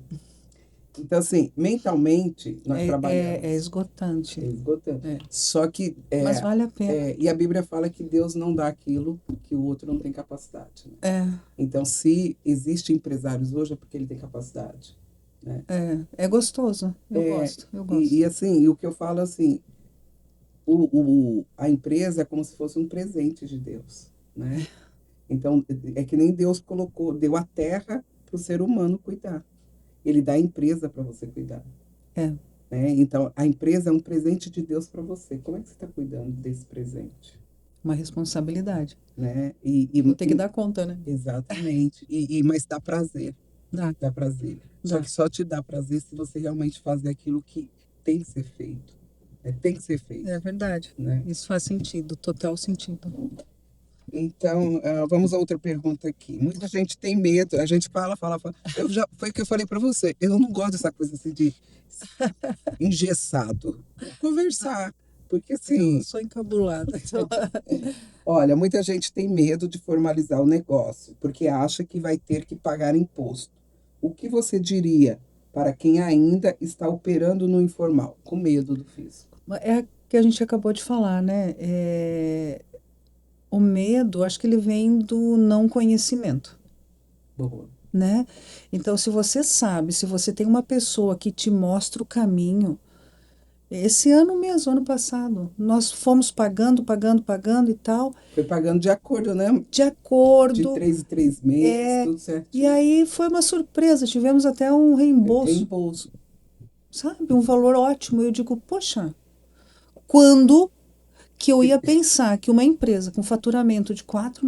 Então, assim, mentalmente, nós é trabalhamos. esgotante. É esgotando. É. Só que. Mas vale a pena. E a Bíblia fala que Deus não dá aquilo que o outro não tem capacidade. Né? É, Então, se existe empresários hoje, é porque ele tem capacidade. Né? é gostoso. Eu É, gosto, eu e gosto. assim, o que eu falo assim, a empresa é como se fosse um presente de Deus, né? Então, é que nem Deus colocou, deu a terra para o ser humano cuidar. Ele dá a empresa para você cuidar, É, né? Então, a empresa é um presente de Deus para você. Como é que você está cuidando desse presente, uma responsabilidade. né? Vou ter que dar conta, né? Exatamente. Mas dá prazer, Dá, dá prazer. Só dá. que só te dá prazer se você realmente fazer aquilo que tem que ser feito. Tem que ser feito, É verdade. né? Isso faz sentido, total sentido. Então, vamos a outra pergunta aqui. Muita gente tem medo, a gente fala, fala, fala. Foi o que eu falei para você. Eu não gosto dessa coisa assim de engessado. Conversar. Porque Eu assim, sou encabulada. Então... olha, muita gente tem medo de formalizar o negócio, porque acha que vai ter que pagar imposto. O que você diria para quem ainda está operando no informal, com medo do fisco? É o que a gente acabou de falar, né? O medo, acho que ele vem do não conhecimento, Boa. né? Então, se você sabe, se você tem uma pessoa que te mostra o caminho, esse ano mesmo, ano passado, nós fomos pagando, pagando, pagando e tal, Foi pagando de acordo, né? de De acordo, 3 em 3 meses, é, tudo e certinho. aí foi uma surpresa, tivemos até um reembolso, Reembolso. sabe? Um valor ótimo. Eu digo, poxa, quando que eu ia pensar que uma empresa com faturamento de 4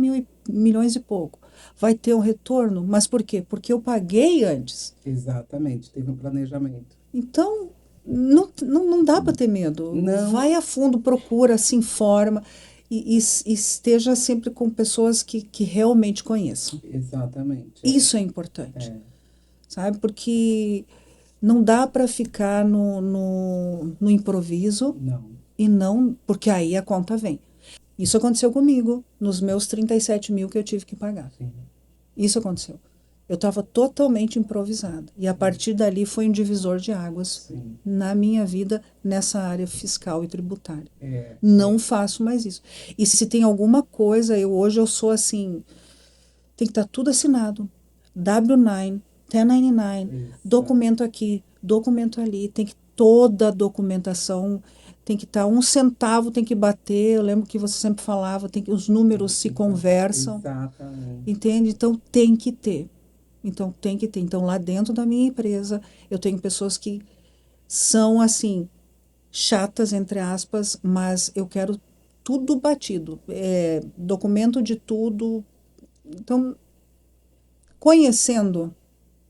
milhões e pouco vai ter um retorno? Mas por quê? Porque eu paguei antes. Exatamente, teve um planejamento. Então, não dá para ter medo. Não, Vai a fundo, procura, se informa e esteja sempre com pessoas que realmente conheçam. exatamente, Isso é importante, é, sabe? Porque não dá para ficar no improviso não, e não, porque aí a conta vem. Isso aconteceu comigo nos meus 37 mil que eu tive que pagar. sim, Isso aconteceu. Eu estava totalmente improvisada. E a partir dali foi um divisor de águas sim, na minha vida nessa área fiscal e tributária. é, Não faço mais isso. E se tem alguma coisa, hoje eu sou assim, tem que estar tudo assinado. W9, 1099, Isso. documento aqui, documento ali, tem que toda a documentação tem que estar 1 centavo, tem que bater. Eu lembro que você sempre falava, tem que os números se conversam, Exatamente. entende? Então tem que ter. Então tem que ter. Então lá dentro da minha empresa eu tenho pessoas que são assim chatas entre aspas, mas eu quero tudo batido, documento de tudo. Então conhecendo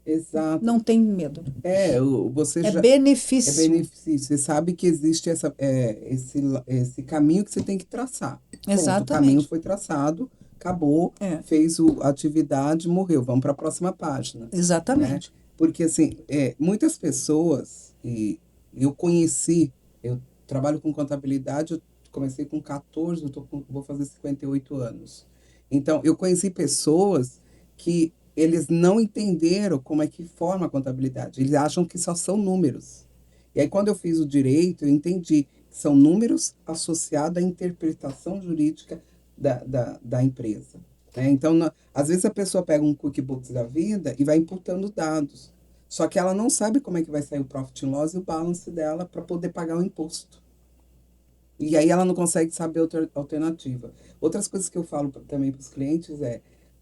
Exato. não tem medo. Você É já é benefício. benefício. Você sabe que existe esse caminho que você tem que traçar. Pronto, o caminho Exatamente. foi traçado, acabou, É, fez a atividade, morreu. Vamos para a próxima página, né? exatamente. Porque, assim, muitas pessoas, e eu conheci, eu trabalho com contabilidade, eu comecei com 14, vou fazer 58 anos. Então, eu conheci pessoas que eles não entenderam como é que forma a contabilidade. Eles acham que só são números. E aí, quando eu fiz o direito, eu entendi que são números associados à interpretação jurídica da empresa. Né? Então, às vezes a pessoa pega um QuickBooks da vida e vai imputando dados. Só que ela não sabe como é que vai sair o Profit and Loss e o balance dela para poder pagar o imposto. E aí ela não consegue saber outra alternativa. Outras coisas que eu falo também para os clientes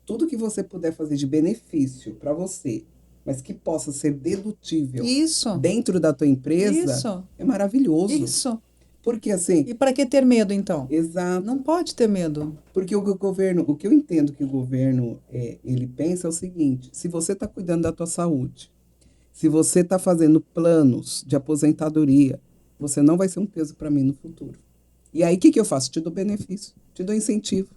tudo que você puder fazer de benefício para você, mas que possa ser dedutível Isso, dentro da tua empresa, isso, é maravilhoso. isso. Porque assim, E para que ter medo então? exato. Não pode ter medo. Porque o que eu entendo que o governo ele pensa é o seguinte: se você está cuidando da tua saúde, se você está fazendo planos de aposentadoria, você não vai ser um peso para mim no futuro. E aí, o que eu faço? Te dou benefício, te dou incentivo,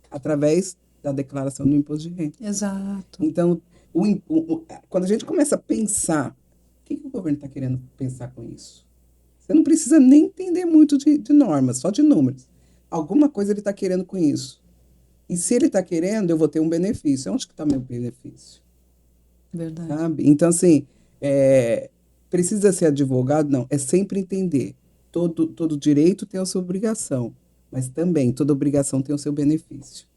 através da declaração do imposto de renda. Exato. Então, quando a gente começa a pensar, o que o governo está querendo pensar com isso? Você não precisa nem entender muito de normas, só de números. Alguma coisa ele está querendo com isso. E se ele está querendo, eu vou ter um benefício. Onde que está meu benefício? Verdade. Sabe? Então, assim, precisa ser advogado? Não, é sempre entender. Todo direito tem a sua obrigação, mas também toda obrigação tem o seu benefício.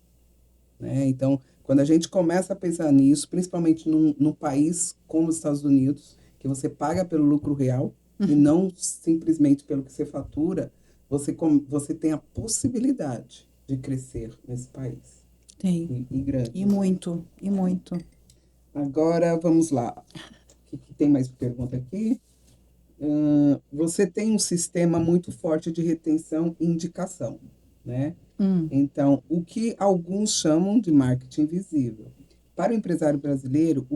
Né? Então, quando a gente começa a pensar nisso, principalmente num país como os Estados Unidos, que você paga pelo lucro real e não simplesmente pelo que você fatura, você tem a possibilidade de crescer nesse país. Tem. E grande. E muito, e muito. Agora, vamos lá. O que tem mais pergunta aqui? Você tem um sistema muito forte de retenção e indicação, né? Então, o que alguns chamam de marketing visível. Para o empresário brasileiro,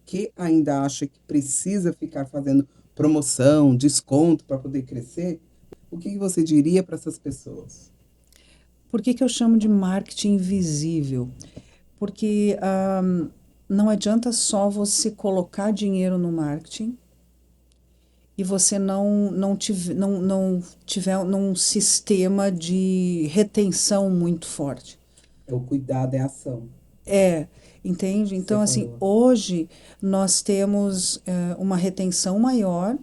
que ainda acha que precisa ficar fazendo promoção, desconto para poder crescer, o que você diria para essas pessoas? Por que eu chamo de marketing invisível? Porque não adianta só você colocar dinheiro no marketing e você não tiver num sistema de retenção muito forte. O cuidado é a ação. Entende? Você Então, assim, falou. hoje nós temos uma retenção maior,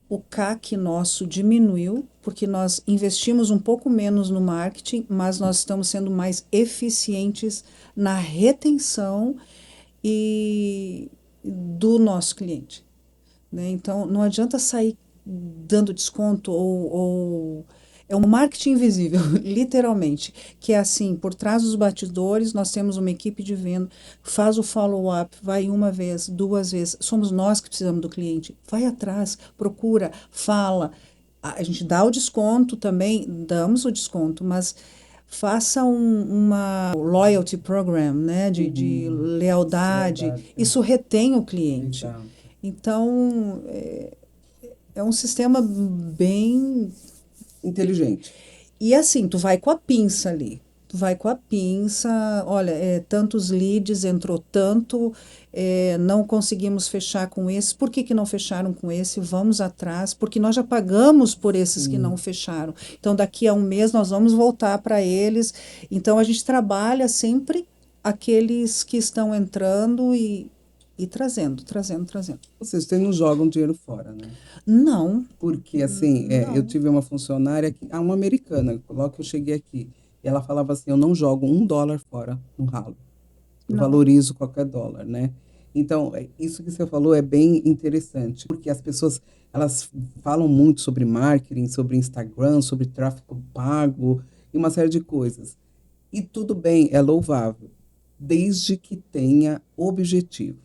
o CAC nosso diminuiu, porque nós investimos um pouco menos no marketing, mas nós estamos sendo mais eficientes na retenção e do nosso cliente. Né? Então, não adianta sair dando desconto ou é um marketing invisível, literalmente, que é assim, por trás dos bastidores, nós temos uma equipe de venda, faz o follow-up, vai uma vez, duas vezes, somos nós que precisamos do cliente, vai atrás, procura, fala, a gente dá o desconto também, damos o desconto, mas faça uma loyalty program, né, de lealdade, isso retém o cliente. Exato. Então, é um sistema bem. Inteligente. E assim, tu vai com a pinça ali. Tu vai com a pinça, olha, tantos leads, entrou tanto, não conseguimos fechar com esse. Por que não fecharam com esse? Vamos atrás, porque nós já pagamos por esses que não fecharam. Então, daqui a um mês nós vamos voltar para eles. Então, a gente trabalha sempre aqueles que estão entrando e trazendo. Vocês não jogam dinheiro fora, né? Não, Porque, assim, eu tive uma funcionária, uma americana, logo que eu cheguei aqui, e ela falava assim, eu não jogo $1 fora no ralo. Eu Não. valorizo qualquer dólar, né? Então, isso que você falou é bem interessante, porque as pessoas, elas falam muito sobre marketing, sobre Instagram, sobre tráfego pago e uma série de coisas. E tudo bem, é louvável, desde que tenha objetivo.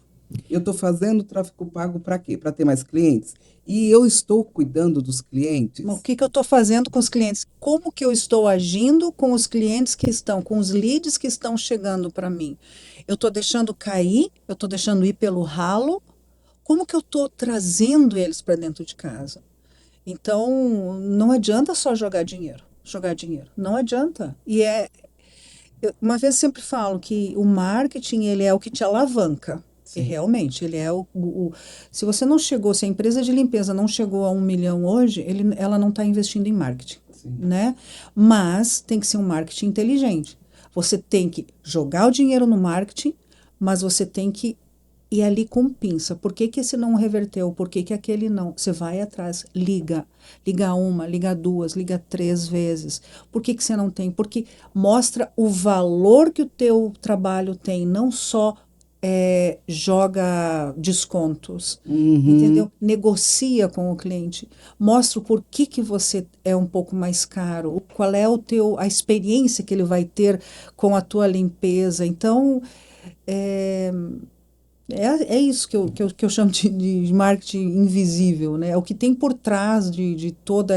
Eu estou fazendo tráfego pago para quê? Para ter mais clientes? E eu estou cuidando dos Mas o clientes? que que eu estou fazendo com os clientes? Como que eu estou agindo com os clientes que estão, com os leads que estão chegando para mim? Eu estou deixando cair? Eu estou deixando ir pelo ralo? Como que eu estou trazendo eles para dentro de casa? Então, não adianta só jogar dinheiro. Jogar dinheiro. Não adianta. Uma vez eu sempre falo que o marketing, ele é o que te alavanca. E Sim, realmente, ele é se você não chegou, se a empresa de limpeza não chegou a 1 milhão hoje, ela não está investindo em marketing, sim. né? Mas tem que ser um marketing inteligente. Você tem que jogar o dinheiro no marketing, mas você tem que ir ali com pinça. Por que que esse não reverteu? Por que que aquele não? Você vai atrás, liga. Liga uma, liga duas, liga 3 vezes. Por que que você não tem? Porque mostra o valor que o teu trabalho tem, não só joga descontos, Uhum. entendeu? Negocia com o cliente, mostra o porquê que você é um pouco mais caro, qual é a experiência que ele vai ter com a tua limpeza. Então, é, é isso que eu chamo de marketing invisível, né? É o que tem por trás de toda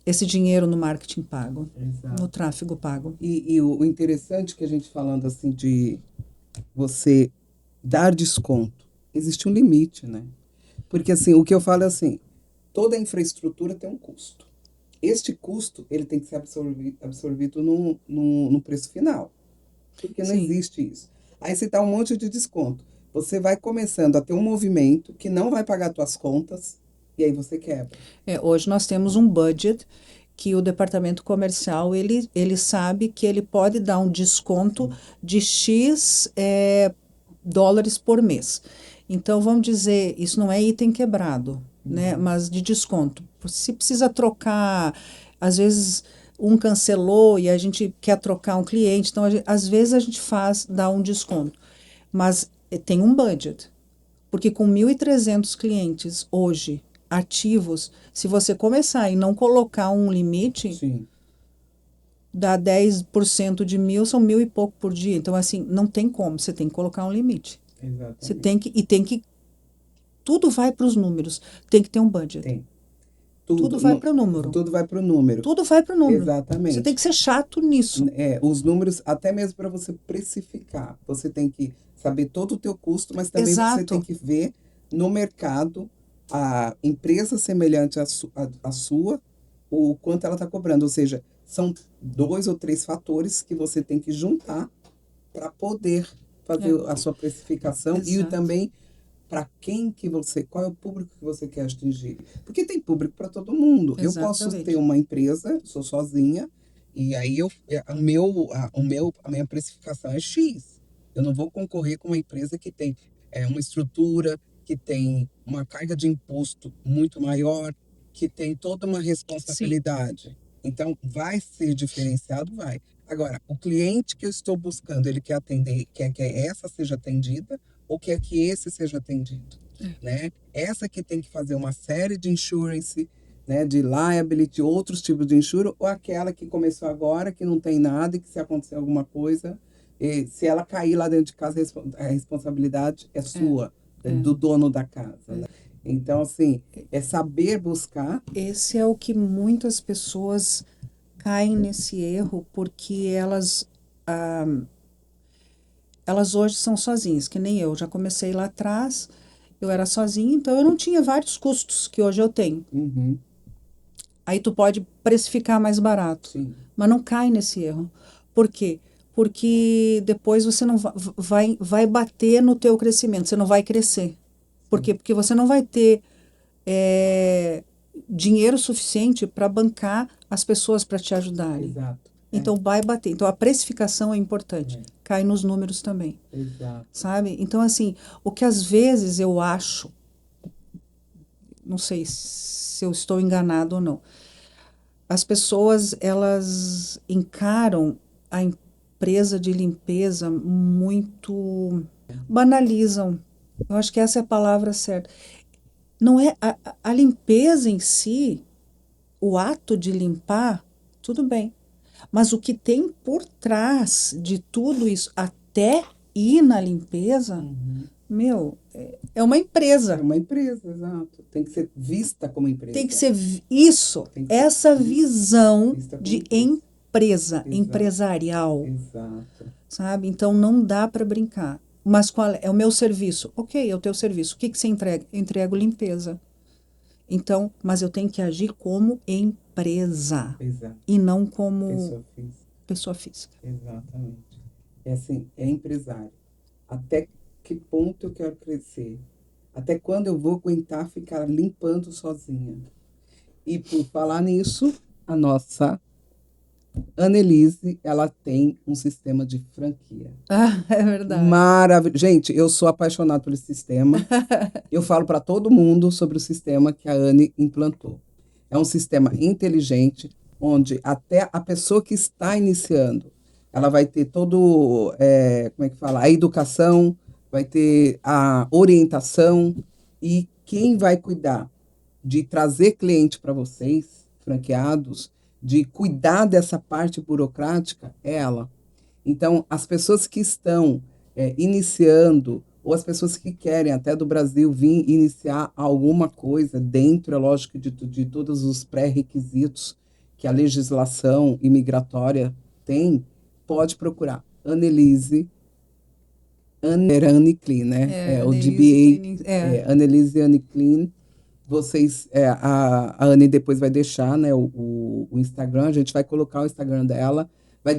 esse dinheiro no marketing pago, no Exato. tráfego pago. E o interessante que a gente falando assim de você dar desconto, existe um limite, né? Porque assim, o que eu falo é assim, toda infraestrutura tem um custo. Este custo, ele tem que ser absorvido no preço final, porque não Sim. existe isso. Aí você dá um monte de desconto. Você vai começando a ter um movimento que não vai pagar suas contas, e aí você quebra. Hoje nós temos um budget que o departamento comercial ele sabe que ele pode dar um desconto Sim. de X dólares por mês. Então, vamos dizer, isso não é item quebrado, né? Uhum. Mas de desconto. Se precisa trocar, às vezes um cancelou e a gente quer trocar um cliente, então às vezes a gente dá um desconto. Mas tem um budget. Porque com 1.300 clientes hoje ativos, se você começar e não colocar um limite, Sim, dá 10% de 1.000, são 1.000 e pouco por dia. Então, assim, não tem como, você tem que colocar um limite. Você exatamente. tem que, e tem que, tudo vai para os números, tem que ter um budget. Tem. Tudo Tudo, vai para o número. tudo vai para o número. Tudo vai para o número. Você tem Exatamente. que ser chato nisso. Os números, até mesmo para você precificar, você tem que saber todo o teu custo, mas também você tem Exato. que ver no mercado a empresa semelhante à sua, o quanto ela está cobrando. Ou seja, são 2 ou 3 fatores que você tem que juntar para poder fazer É, a sua precificação e exato. também para quem que você, qual é o público que você quer atingir? Porque tem público para todo mundo. Eu posso ter Exatamente. uma empresa, sou sozinha, e aí a minha precificação é X. Eu não vou concorrer com uma empresa que tem uma estrutura, que tem uma carga de imposto muito maior, que tem toda uma Sim. responsabilidade. Então, vai ser diferenciado? Vai. Agora, o cliente que eu estou buscando, ele quer atender, quer que essa seja atendida ou quer que esse seja atendido, né? Essa que tem que fazer uma série de insurance, né, de liability, outros tipos de insurance, ou aquela que começou agora, que não tem nada e que se acontecer alguma coisa, se ela cair lá dentro de casa, a responsabilidade é É, sua, é. do dono da casa, né? Então, assim, é saber buscar. Esse é o que muitas pessoas caem nesse erro porque elas hoje são sozinhas, que nem eu. Já comecei lá atrás, eu era sozinha, então eu não tinha vários custos que hoje eu tenho. Uhum, Aí tu pode precificar mais barato, sim, mas não cai nesse erro. Por quê? Porque depois você não vai bater no teu crescimento, você não vai crescer. Por sim, quê? Porque você não vai ter eh, dinheiro suficiente para bancar as pessoas para te ajudarem. exato. Então vai bater. Então a precificação é importante. É, Cai nos números também, exato. sabe? Então assim, o que às vezes eu acho, não sei se eu estou enganado ou não, as pessoas elas encaram a, empresa de limpeza muito banalizam. Eu acho que essa é a palavra certa. Não é a limpeza em si, o ato de limpar, tudo bem. Mas o que tem por trás de tudo isso, até ir na limpeza, meu, é uma É empresa. uma empresa, exato. Tem que ser vista como Tem que empresa. ser isso, Tem que ser essa visão vista como de empresa. empresa, Exato, empresarial, exato. sabe? Então não dá para brincar. Mas qual é o meu serviço? Ok, é o teu serviço. O que que você entrega? Eu entrego limpeza. Então, mas eu tenho que agir como empresa Exato. e não como Pessoa física. pessoa física. Exatamente. É assim, é empresário. Até que ponto eu quero crescer? Até quando eu vou aguentar ficar limpando sozinha? E por falar nisso, a nossa Annelise, ela tem um sistema de franquia. Ah, é verdade. Maravilhoso. Gente, eu sou apaixonado pelo sistema. Eu falo para todo mundo sobre o sistema que a Anne implantou. É um sistema inteligente, onde até a pessoa que está iniciando, ela vai ter todo, como é que fala? A educação, vai ter a orientação, e quem vai cuidar de trazer cliente para vocês, franqueados, de cuidar dessa parte burocrática, é ela. Então, as pessoas que estão iniciando, ou as pessoas que querem até do Brasil vir iniciar alguma coisa dentro, é lógico, de todos os pré-requisitos que a legislação imigratória tem, pode procurar Annelise, Anne Clean, né? É, O Annelise Cleaning. DBA, Annelise Anne Clean. Vocês, a Anne depois vai deixar, né, o Instagram, a gente vai colocar o Instagram dela, vai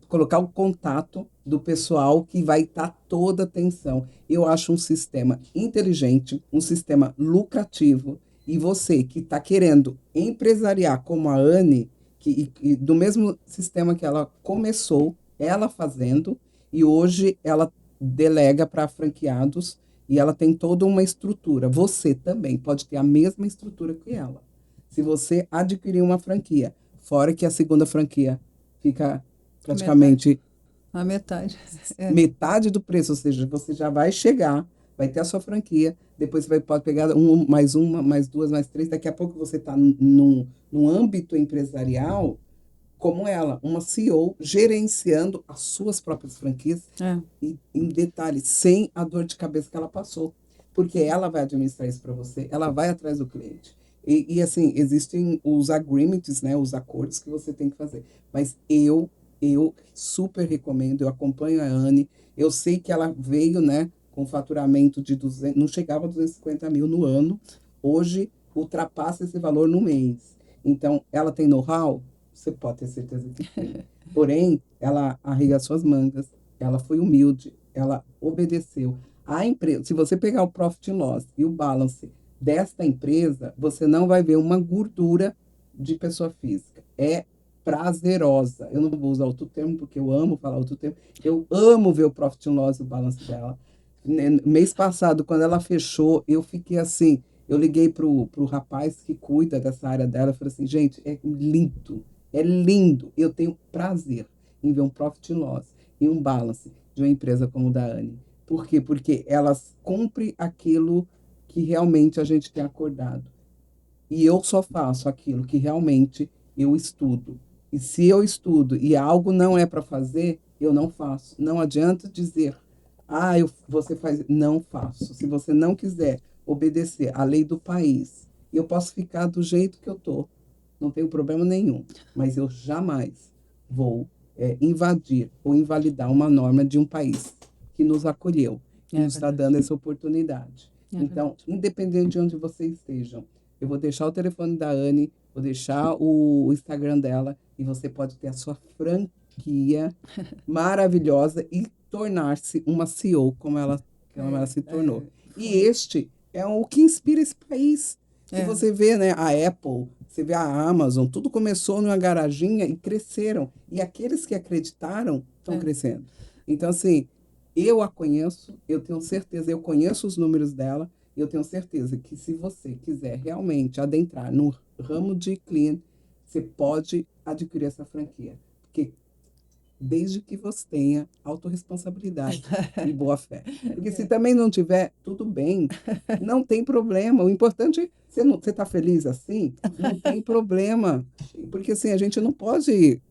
colocar o contato do pessoal que vai estar toda a atenção. Eu acho um sistema inteligente, um sistema lucrativo, e você que está querendo empresariar como a Anne, do mesmo sistema que ela começou, ela fazendo, e hoje ela delega para franqueados, e ela tem toda uma estrutura. Você também pode ter a mesma estrutura que ela. Se você adquirir uma franquia, fora que a segunda franquia fica A metade. praticamente A metade. É. metade do preço, ou seja, você já vai chegar, vai ter a sua franquia, depois você pode pegar uma, mais duas, mais três, daqui a pouco você está num âmbito empresarial como ela, uma CEO gerenciando as suas próprias franquias, É. e, em detalhe, sem a dor de cabeça que ela passou. Porque ela vai administrar isso para você, ela vai atrás do cliente. Assim, existem os agreements, né, os acordos que você tem que fazer. Mas eu super recomendo, eu acompanho a Anne, eu sei que ela veio, né, com faturamento de 200, não chegava a 250 mil no ano, hoje ultrapassa esse valor no mês. Então, ela tem know-how? Você pode ter certeza que tem. Porém, ela arregaçou as mangas, ela foi humilde, ela obedeceu. A empresa, se você pegar o profit and loss e o balance desta empresa, você não vai ver uma gordura de pessoa física. É prazerosa. Eu não vou usar outro termo, porque eu amo falar outro termo. Eu amo ver o profit and loss e o balance dela. Mês passado, quando ela fechou, eu fiquei assim, eu liguei pro rapaz que cuida dessa área dela, e falei assim, gente, é lindo, é lindo. Eu tenho prazer em ver um profit and loss e um balance de uma empresa como o da Anne. Por quê? Porque elas cumprem aquilo que realmente a gente tem acordado. E eu só faço aquilo que realmente eu estudo. E se eu estudo e algo não é para fazer, eu não faço. Não adianta dizer, você faz. Não faço. Se você não quiser obedecer à lei do país, eu posso ficar do jeito que eu estou. Não tenho problema nenhum. Mas eu jamais vou invadir ou invalidar uma norma de um país que nos acolheu, que É nos está verdade. dando essa oportunidade. É Então, verdade. independente de onde vocês estejam, eu vou deixar o telefone da Anne, vou deixar o Instagram dela, e você pode ter a sua franquia maravilhosa e tornar-se uma CEO como ela se tornou. E Foi. este é o que inspira esse país. Se É. você vê, né, a Apple, você vê a Amazon, tudo começou numa garaginha e cresceram. E aqueles que acreditaram estão É. crescendo. Então, assim, eu a conheço, eu tenho certeza, eu conheço os números dela, e eu tenho certeza que se você quiser realmente adentrar no ramo de clean, você pode adquirir essa franquia. Porque desde que você tenha autorresponsabilidade e boa fé. Porque se também não tiver, tudo bem, não tem problema. O importante, você está feliz assim, não tem problema. Porque assim, a gente não pode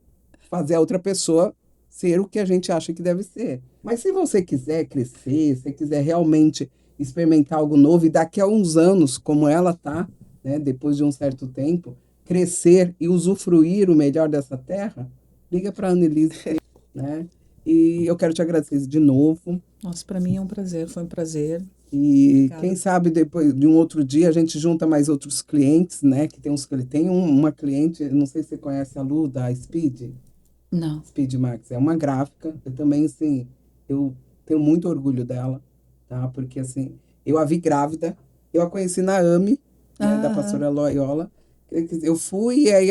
fazer a outra pessoa ser o que a gente acha que deve ser. Mas se você quiser crescer, se quiser realmente experimentar algo novo e daqui a uns anos, como ela tá, né, depois de um certo tempo, crescer e usufruir o melhor dessa terra, liga para a Annelise, né? E eu quero te agradecer de novo. Nossa, para mim é um prazer, foi um prazer. E Obrigada. quem sabe depois de um outro dia a gente junta mais outros clientes, né? Que tem uns tem uma cliente, não sei se você conhece a Lu da Speed. Não. Speed Max é uma gráfica. Eu também, assim, eu tenho muito orgulho dela, tá? Porque, assim, eu a vi grávida, eu a conheci na AME, né, da pastora Loyola. Eu fui e aí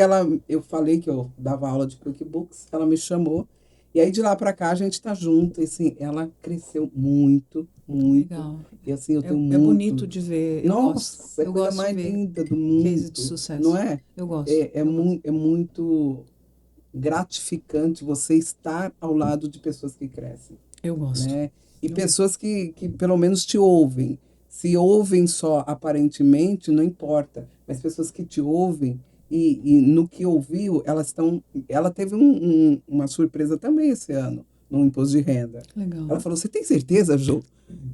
eu falei que eu dava aula de QuickBooks, ela me chamou. E aí de lá para cá a gente tá junto, e, assim, ela cresceu muito, muito. Legal. E assim, eu tenho É muito. bonito de ver. Eu gosto. Nossa, é a Eu coisa gosto de mais ver linda do case de mundo, sucesso. não é? Eu gosto. É muito gratificante você estar ao lado de pessoas que crescem, Eu gosto. né? E pessoas que pelo menos te ouvem. Se ouvem só aparentemente, não importa, mas pessoas que te ouvem e no que ouviu, elas estão. Ela teve uma surpresa também esse ano no imposto de renda. Legal. Ela falou: "Você tem certeza, Jô?"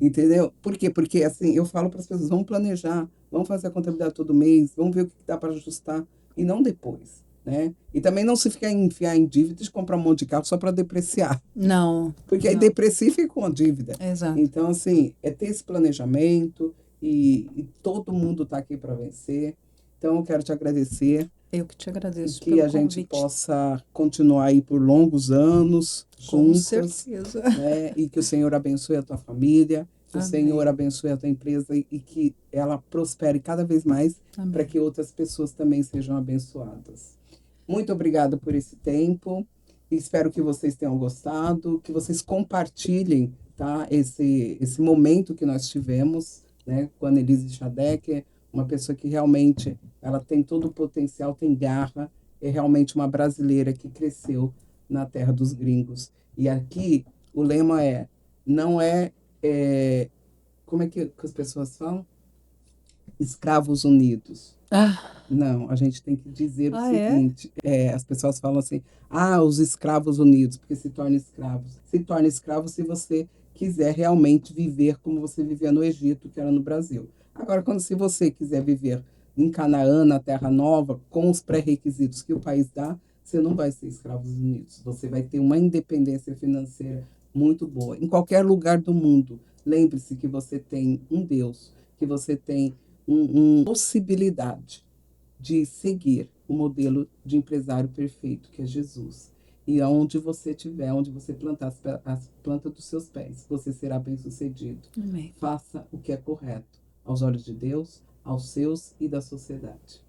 Entendeu? Por quê? Porque assim, eu falo para as pessoas: vamos planejar, vamos fazer a contabilidade todo mês, vamos ver o que dá para ajustar e não depois, né? E também não se ficar enfiar em dívidas, comprar um monte de carro só para depreciar. Não. Porque aí Não. deprecia e fica com a dívida. Exato. Então, assim, é ter esse planejamento e todo mundo está aqui para vencer. Então, eu quero te agradecer Eu que te e agradeço que pelo a gente convite. possa continuar aí por longos anos Com juntas, certeza. né? E que o Senhor abençoe a tua família, que o Amém. Senhor abençoe a tua empresa e que ela prospere cada vez mais para Amém. que outras pessoas também sejam abençoadas. Muito obrigada por esse tempo. Espero que vocês tenham gostado, que vocês compartilhem, tá, esse momento que nós tivemos, né, com a Annelise Schadecker, uma pessoa que realmente ela tem todo o potencial, tem garra, é realmente uma brasileira que cresceu na terra dos gringos. E aqui o lema é, não como é que as pessoas falam? Escravos unidos. Não, a gente tem que dizer o seguinte, as pessoas falam assim, os escravos unidos, porque se torna escravos. Se torna escravo se você quiser realmente viver como você vivia no Egito, que era no Brasil. Agora, se você quiser viver em Canaã, na Terra Nova, com os pré-requisitos que o país dá, você não vai ser escravos unidos. Você vai ter uma independência financeira muito boa. Em qualquer lugar do mundo, lembre-se que você tem um Deus, que você tem uma possibilidade de seguir o modelo de empresário perfeito, que é Jesus. E aonde você estiver, onde você plantar as plantas dos seus pés, você será bem-sucedido. Amém. Faça o que é correto aos olhos de Deus, aos seus e da sociedade.